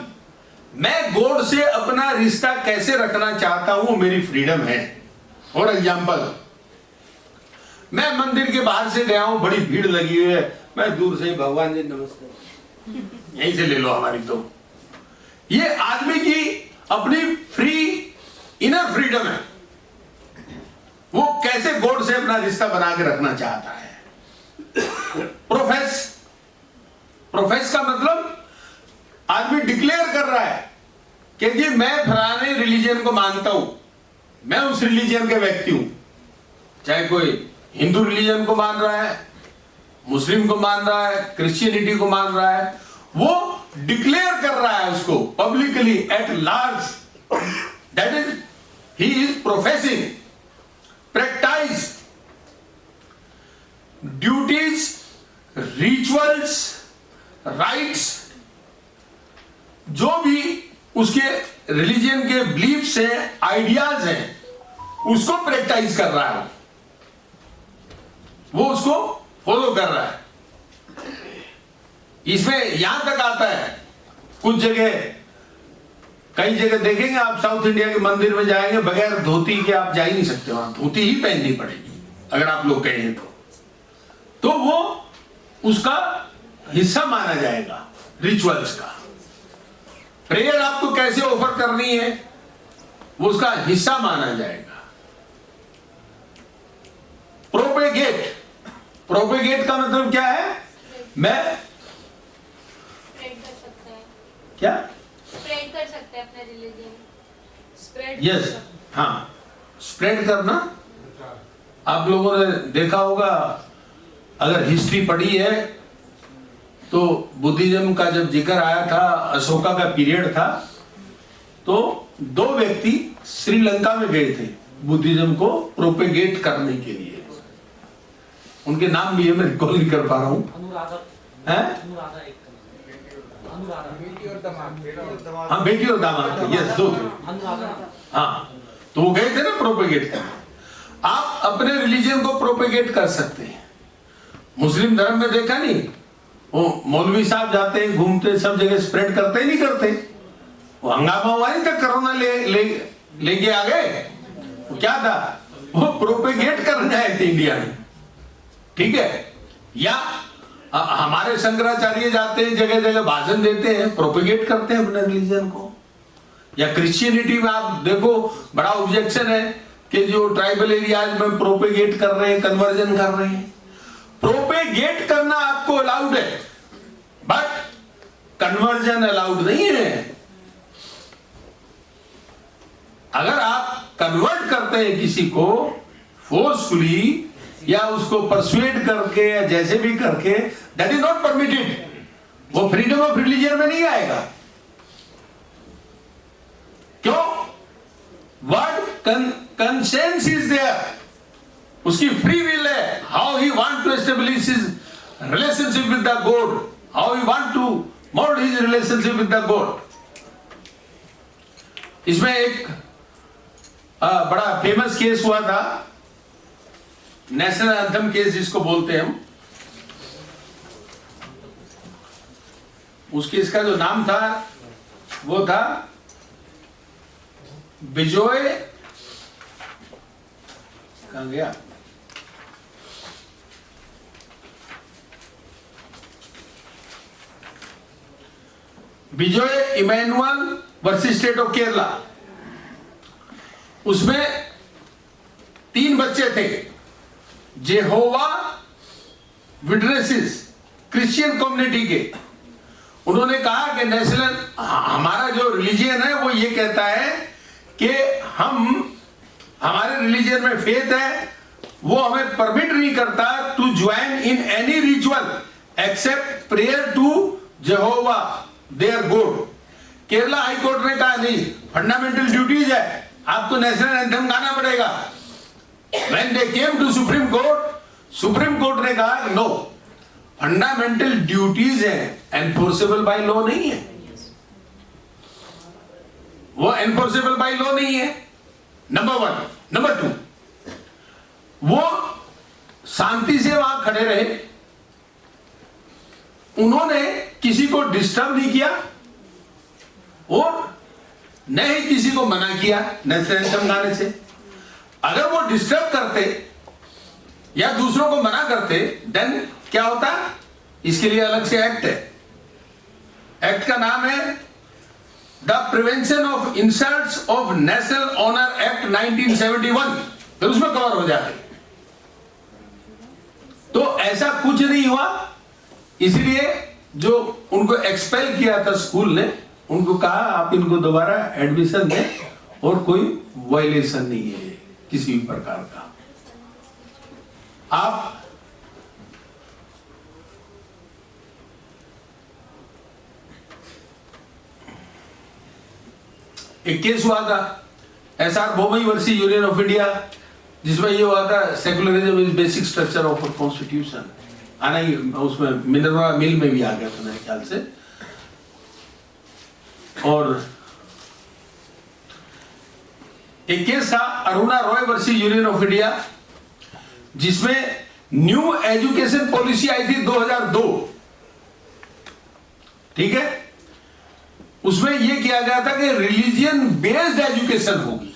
मैं गॉड से अपना रिश्ता कैसे रखना चाहता हूं, मेरी फ्रीडम है। फॉर एग्जाम्पल, मैं मंदिर के बाहर से गया हूं, बड़ी भीड़ लगी हुई है, मैं दूर से भगवान जी नमस्ते, यहीं से ले लो हमारी। तो ये आदमी की अपनी फ्री इनर फ्रीडम है, वो कैसे गॉड से अपना रिश्ता बना के रखना चाहता है। प्रोफेस का मतलब आदमी डिक्लेयर कर रहा है कि जी मैं फलाने रिलीजन को मानता हूं, मैं उस रिलीजन के व्यक्ति हूं। चाहे कोई हिंदू रिलीजन को मान रहा है, मुस्लिम को मान रहा है, क्रिश्चियनिटी को मान रहा है, वो डिक्लेयर कर रहा है उसको publicly at large, that is he is professing. Practice duties, rituals, rights, जो भी उसके रिलीजन के बिलीफ्स हैं, आइडियाज हैं, उसको प्रैक्टिस कर रहा है, वो उसको फॉलो कर रहा है। इसमें यहां तक आता है, कुछ जगह, कई जगह देखेंगे आप, साउथ इंडिया के मंदिर में जाएंगे, बगैर धोती के आप जा ही नहीं सकते, वहां धोती ही पहननी पड़ेगी अगर आप लोग कहें तो वो उसका हिस्सा माना जाएगा रिचुअल्स का। प्रेयर आपको कैसे ऑफर करनी है, वो उसका हिस्सा माना जाएगा। प्रोपेगेट का मतलब क्या है? मैं स्प्रेड कर सकते हैं, क्या स्प्रेड कर सकते हैं अपने रिलीजन, स्प्रेड। यस, हाँ, स्प्रेड करना। आप लोगों ने देखा होगा, अगर हिस्ट्री पढ़ी है तो बुद्धिज्म का जब जिक्र आया था, अशोका का पीरियड था, तो 2 व्यक्ति श्रीलंका में गए थे बुद्धिज्म को प्रोपेगेट करने के लिए। उनके नाम भी है, मैं रिकॉल नहीं कर पा रहा हूं। हाँ, बेटी और दामाद, यस, 2 थे। हाँ, तो वो गए थे ना प्रोपेगेट करने। आप अपने रिलीजन को प्रोपेगेट कर सकते हैं। मुस्लिम धर्म में देखा नहीं, वो मौलवी साहब जाते हैं, घूमते, सब जगह स्प्रेड करते ही नहीं करते। वो हंगामा हुआ नहीं था, कोरोना लेके आ गए, वो क्या था, वो प्रोपेगेट करने आए थे इंडिया में, ठीक है। या हमारे शंकराचार्य जाते हैं, जगह जगह भाषण देते हैं, प्रोपेगेट करते हैं अपने रिलीजन को। या क्रिश्चियनिटी में आप देखो, बड़ा ऑब्जेक्शन है कि जो ट्राइबल एरियाज में प्रोपेगेट कर रहे हैं, कन्वर्जन कर रहे हैं। प्रोपेगेट करना आपको अलाउड है, बट कन्वर्जन अलाउड नहीं है। अगर आप कन्वर्ट करते हैं किसी को फोर्सफुली, या उसको परसुएड करके, या जैसे भी करके, दैट इज नॉट परमिटेड। वो फ्रीडम ऑफ रिलीजन में नहीं आएगा। क्यों? वर्ड कंसेंस इज देयर, उसकी फ्री विल है, how he want to establish his relationship with the god, how he want to mould his relationship with the god. इसमें एक बड़ा फेमस केस हुआ था, नेशनल एंथम केस जिसको बोलते हैं हम। उस केस का जो नाम था वो था बिजोय, कहां गया, Bijoe Emmanuel versus state of Kerala. उसमें 3 बच्चे थे, जेहोवा विटनेसेस, क्रिश्चियन कम्युनिटी के। उन्होंने कहा कि नेशनल, हमारा जो रिलीजियन है वो ये कहता है कि हमारे रिलीजियन में फेथ है, वो हमें परमिट नहीं करता to join in any ritual except prayer to Jehovah their god. Kerala high court ने कहा नहीं, फंडामेंटल ड्यूटीज है, आपको नेशनल एंथम गाना पड़ेगा। When they came to Supreme Court, supreme court ने कहा नो, फंडामेंटल ड्यूटीज है, एनफोर्सेबल बाय लॉ नहीं है। वो एनफोर्सेबल बाय लॉ नहीं है, नंबर 1। नंबर 2, वो शांति से वहां खड़े रहे, उन्होंने किसी को डिस्टर्ब नहीं किया और न ही किसी को मना किया नेशनल एंथम गाने से। अगर वो डिस्टर्ब करते या दूसरों को मना करते देन क्या होता? इसके लिए अलग से एक्ट है। एक्ट का नाम है the prevention of insults of national honour act 1971, फिर उसमें कवर हो जाते। तो ऐसा कुछ नहीं हुआ, इसलिए जो उनको एक्सपेल किया था स्कूल ने, उनको कहा आप इनको दोबारा एडमिशन दें और कोई वायलेशन नहीं है किसी भी प्रकार का। आप एक केस हुआ था SR बोमई वर्सी यूनियन ऑफ इंडिया, जिसमें ये हुआ था secularism is basic structure of constitution. आना ही उसमें मिनरवा मिल में भी आ गया था मेरे ख्याल से। और एक केस था अरुणा रॉय वर्सी यूनियन ऑफ इंडिया, जिसमें न्यू एजुकेशन पॉलिसी आई थी 2002, ठीक है। उसमें यह किया गया था कि रिलीजियन बेस्ड एजुकेशन होगी।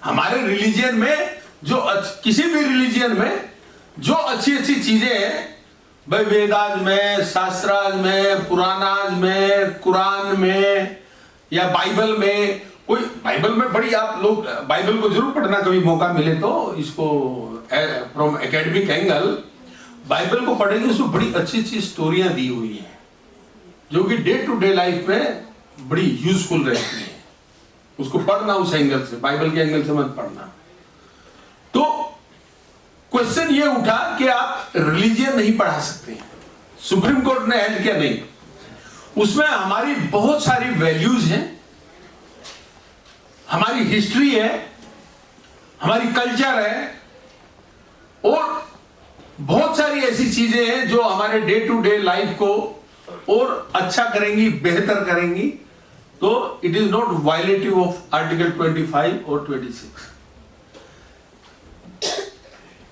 हमारे रिलीजियन में जो किसी भी रिलीजियन में जो अच्छी अच्छी चीजें हैं भाई, वेदाज में, शास्त्राज में, पुराणाज में, कुरान में या बाइबल में, कोई बाइबल में बड़ी, आप लोग बाइबल को जरूर पढ़ना कभी मौका मिले तो, इसको फ्रॉम एकेडमिक एंगल बाइबल को पढ़ेंगे, उसमें बड़ी अच्छी अच्छी स्टोरियां दी हुई हैं जो कि डे टू डे लाइफ में बड़ी यूजफुल रहती है। उसको पढ़ना उस एंगल से, बाइबल के एंगल से मत पढ़ना। तो क्वेश्चन ये उठा कि आप रिलीजियन नहीं पढ़ा सकते। सुप्रीम कोर्ट ने हेल्ड किया नहीं, उसमें हमारी बहुत सारी वैल्यूज हैं, हमारी हिस्ट्री है, हमारी कल्चर है और बहुत सारी ऐसी चीजें हैं जो हमारे डे टू डे लाइफ को और अच्छा करेंगी, बेहतर करेंगी। तो it is not violative of article 25 और 26।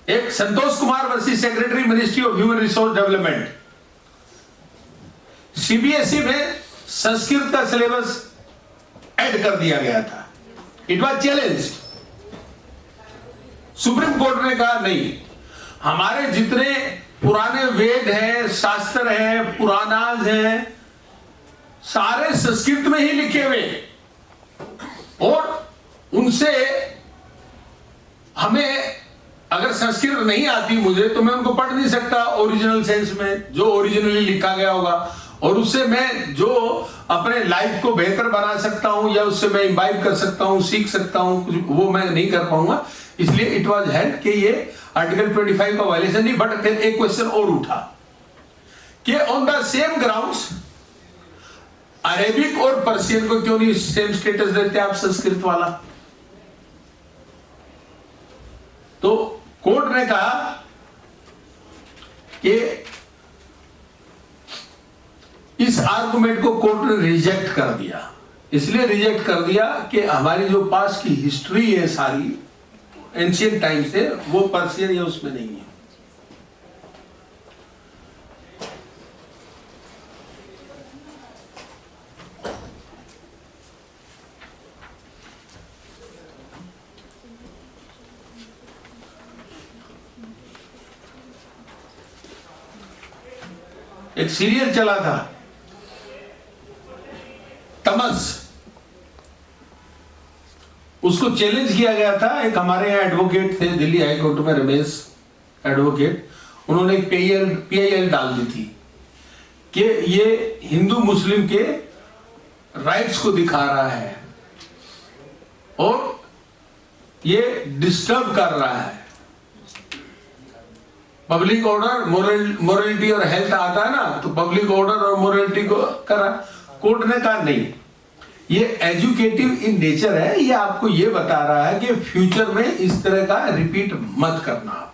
एक संतोष कुमार वर्सी secretary ministry of human resource development, CBSE में संस्कृत का सिलेबस ऐड कर दिया गया था। It was challenge. Supreme court ने कहा नहीं, हमारे जितने पुराने वेद हैं, शास्त्र हैं, पुराणाज हैं, सारे संस्कृत में ही लिखे हुए, और उनसे हमें, अगर संस्कृत नहीं आती मुझे तो मैं उनको पढ़ नहीं सकता ओरिजिनल सेंस में, जो ओरिजिनली लिखा गया होगा, और उससे मैं जो अपने लाइफ को बेहतर बना सकता हूं या उससे मैं इम्बाइब कर सकता हूं, सीख सकता हूं, वो मैं नहीं कर पाऊंगा। इसलिए इट वाज हेल्ड कि ये आर्टिकल 25 का वायलेशन नहीं। बट फिर एक क्वेश्चन और उठा कि on the same grounds Arabic और पर्शियन को क्यों नहीं सेम स्टेटस देते आप संस्कृत वाला? तो कोर्ट ने कहा कि इस आर्गुमेंट को कोर्ट ने रिजेक्ट कर दिया। इसलिए रिजेक्ट कर दिया कि हमारी जो पास की हिस्ट्री है सारी एंशियंट टाइम से, वो पर्शियन या उसमें नहीं है। एक सीरियल चला था तमस, उसको चैलेंज किया गया था। एक हमारे यहाँ एडवोकेट थे दिल्ली हाई कोर्ट में, रमेश एडवोकेट, उन्होंने एक PIL डाल दी थी कि ये हिंदू मुस्लिम के राइट्स को दिखा रहा है और ये डिस्टर्ब कर रहा है। पब्लिक ऑर्डर, मोरलिटी और हेल्थ आता है ना, तो पब्लिक ऑर्डर और मोरलिटी को करा। कोर्ट ने कहा नहीं, ये एजुकेटिव इन नेचर है, ये आपको ये बता रहा है कि फ्यूचर में इस तरह का रिपीट मत करना।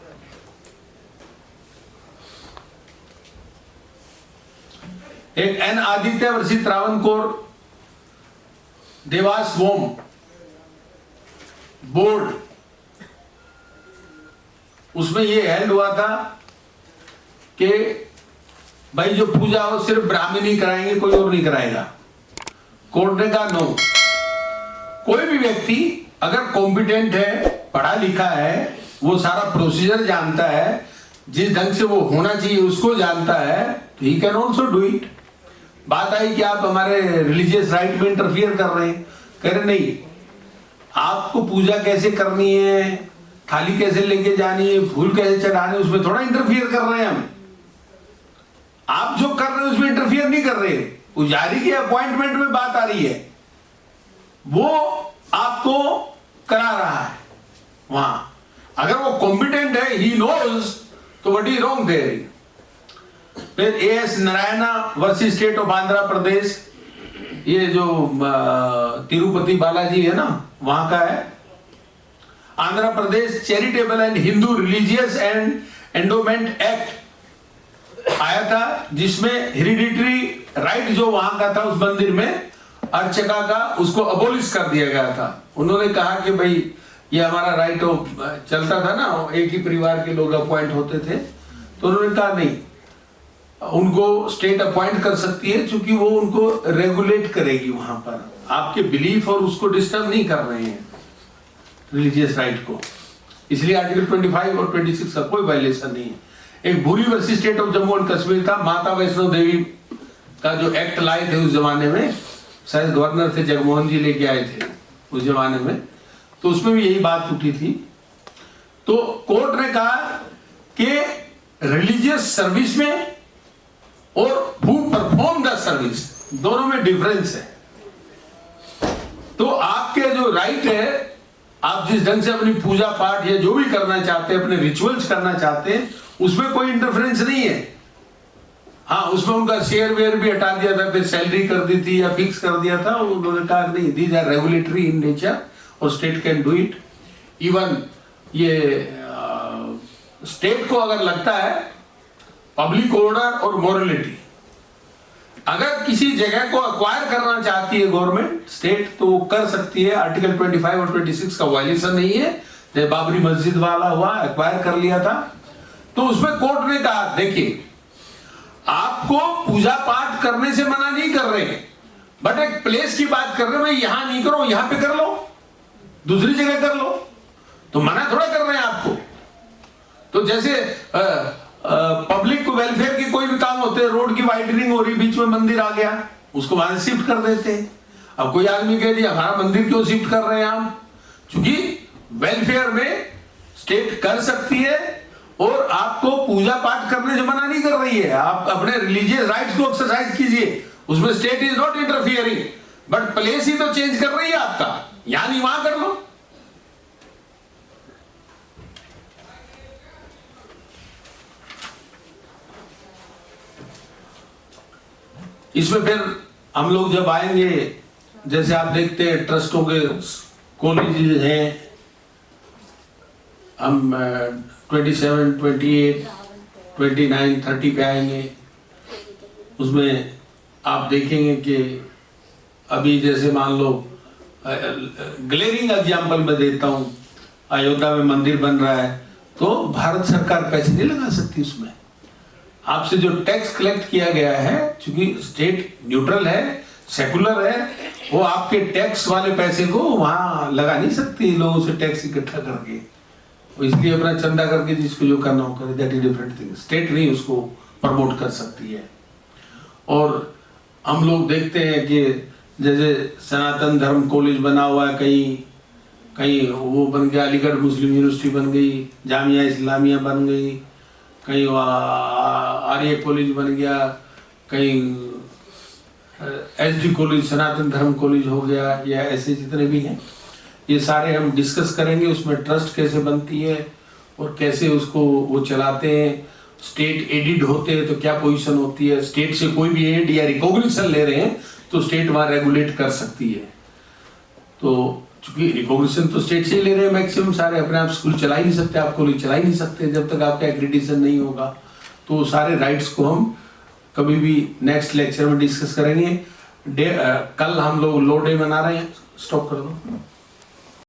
एक N आदित्य वर्सी त्रावणकोर देवास वोम बोर्ड, उसमें ये हेल्ड हुआ था कि भाई जो पूजा हो सिर्फ ब्राह्मण ही कराएंगे, कोई और नहीं कराएगा। कोर्ट ने कहा नो, कोई भी व्यक्ति अगर कॉम्पिटेंट है, पढ़ा लिखा है, वो सारा प्रोसीजर जानता है, जिस ढंग से वो होना चाहिए उसको जानता है, तो he can also do it. बात आई कि आप हमारे रिलीजियस राइट में इंटरफियर कर रहे हैं। कह रहे नहीं, आपको पूजा कैसे करनी है, थाली कैसे लेके जानी है, फूल कैसे चढ़ाने, उसमें थोड़ा इंटरफियर कर रहे हैं हम। आप जो कर रहे हैं उसमें इंटरफियर नहीं कर रहे। पुजारी के अपॉइंटमेंट में बात आ रही है, वो आपको करा रहा है वहां। अगर वो कॉम्पिटेंट है, ही नोज, तो व्हाट इज रॉन्ग देयर। फिर AS Narayana versus state of Andhra Pradesh, ये जो तिरुपति बालाजी है ना, वहां का है। Andhra Pradesh charitable and Hindu religious and endowment act आया था, जिसमें हेरिडिटरी राइट जो वहां का था उस मंदिर में अर्चका का, उसको अबोलिश कर दिया गया था। उन्होंने कहा कि भाई ये हमारा राइट चलता था ना, एक ही परिवार के लोग अपॉइंट होते थे, तो उन्होंने कहा नहीं, उनको स्टेट अपॉइंट कर सकती है, क्योंकि वो उनको रेगुलेट करेगी वहां पर। आपके बिलीफ और उसको डिस्टर्ब नहीं कर रहे हैं, रिलीजियस राइट को। इसलिए आर्टिकल 25 और 26 का कोई वायलेशन नहीं है। एक भूरी versus state of Jammu and Kashmir था, माता वैष्णो देवी का जो एक्ट लाए थे उस जमाने में, शायद गवर्नर थे जगमोहन जी लेके आए थे उस जमाने में, तो उसमें भी यही बात उठी थी। तो कोर्ट ने कहा कि रिलीजियस सर्विस में और हु परफॉर्म द सर्विस, दोनों में डिफरेंस है। तो आपके जो राइट है, आप जिस ढंग से अपनी पूजा पाठ या जो भी करना चाहते हैं, अपने रिचुअल्स करना चाहते हैं, उसमें कोई इंटरफेरेंस नहीं है। हाँ, उसमें उनका शेयर वेयर भी हटा दिया था, फिर सैलरी कर दी थी या फिक्स कर दिया था। उन्होंने कहा नहीं, these are regulatory in nature और स्टेट कैन डू इट। इवन ये स्टेट को अगर लगता है पब्लिक ऑर्डर और मोरलिटी, अगर किसी जगह को अक्वायर करना चाहती है गवर्नमेंट, स्टेट, तो वो कर सकती है। आर्टिकल 25 और 26 का वायलेशन नहीं है। जैसे बाबरी मस्जिद वाला हुआ, अक्वायर कर लिया था, तो उसमें कोर्ट ने कहा देखिए, आपको पूजा पाठ करने से मना नहीं कर रहे हैं, बट एक प्लेस की बात कर रहे हैं, भाई यहां नहीं करो, यहां पे कर लो, दूसरी जगह कर लो, तो मना थोड़ा कर रहे हैं आपको। तो जैसे पब्लिक वेलफेयर के कोई भी काम होते हैं, रोड की वाइडनिंग हो रही, बीच में मंदिर आ गया, उसको वहां शिफ्ट कर देते हैं। अब कोई आदमी कह दिया हमारा मंदिर क्यों शिफ्ट कर रहे हैं आप, क्योंकि वेलफेयर में स्टेट कर सकती है और आपको पूजा पाठ करने से मना नहीं कर रही है। आप अपने रिलीजियस राइट्स को एक्सरसाइज कीजिए, उसमें state is not interfering, but place ही तो चेंज कर रही है आपका, यहां नहीं वहां कर लो। इसमें फिर हम लोग जब आएंगे, जैसे आप देखते हैं ट्रस्टों के कॉलेजेस हैं, हम 27, 28, 29, 30 पे आएंगे। उसमें आप देखेंगे कि अभी जैसे मान लो, ग्लेरिंग एग्जाम्पल मैं देता हूँ, अयोध्या में मंदिर बन रहा है, तो भारत सरकार पैसे नहीं लगा सकती उसमें। आपसे जो टैक्स कलेक्ट किया गया है, क्योंकि स्टेट न्यूट्रल है, सेकुलर है, वो आपके टैक्स वाले पैसे को वहां लगा नहीं सकती लोगों से टैक्स इकट्ठा करके, इसलिए अपना चंदा करके जिसको जो करना हो करे, that is different thing. State नहीं उसको प्रमोट कर सकती है। और हम लोग देखते हैं कि जैसे सनातन धर्म कॉलेज बना हुआ है, कहीं कहीं वो बन गया, अलीगढ़ मुस्लिम यूनिवर्सिटी बन गई, जामिया इस्लामिया बन गई, कहीं आर्य कॉलेज बन गया, कहीं एसडी कॉलेज सनातन धर्म कॉलेज हो गया, या ऐसे जितने भी हैं, ये सारे हम डिस्कस करेंगे। उसमें ट्रस्ट कैसे बनती है और कैसे उसको वो चलाते हैं, स्टेट एडिड होते हैं तो क्या पोजीशन होती है, स्टेट से कोई भी एड या रिकॉग्निशन ले रहे हैं तो स्टेट वहां रेगुलेट कर सकती है। तो चूंकि रिकॉग्निशन तो स्टेट से ही ले रहे हैं मैक्सिमम सारे, अपने आप स्कूल चला ही नहीं सकते, आप कॉलेज चला ही नहीं सकते जब तक आपका एक्रेडिटेशन नहीं होगा। तो सारे राइट्स को हम कभी भी नेक्स्ट लेक्चर में डिस्कस करेंगे। कल हम लोग लो डे मना रहे हैं, स्टॉप कर दो।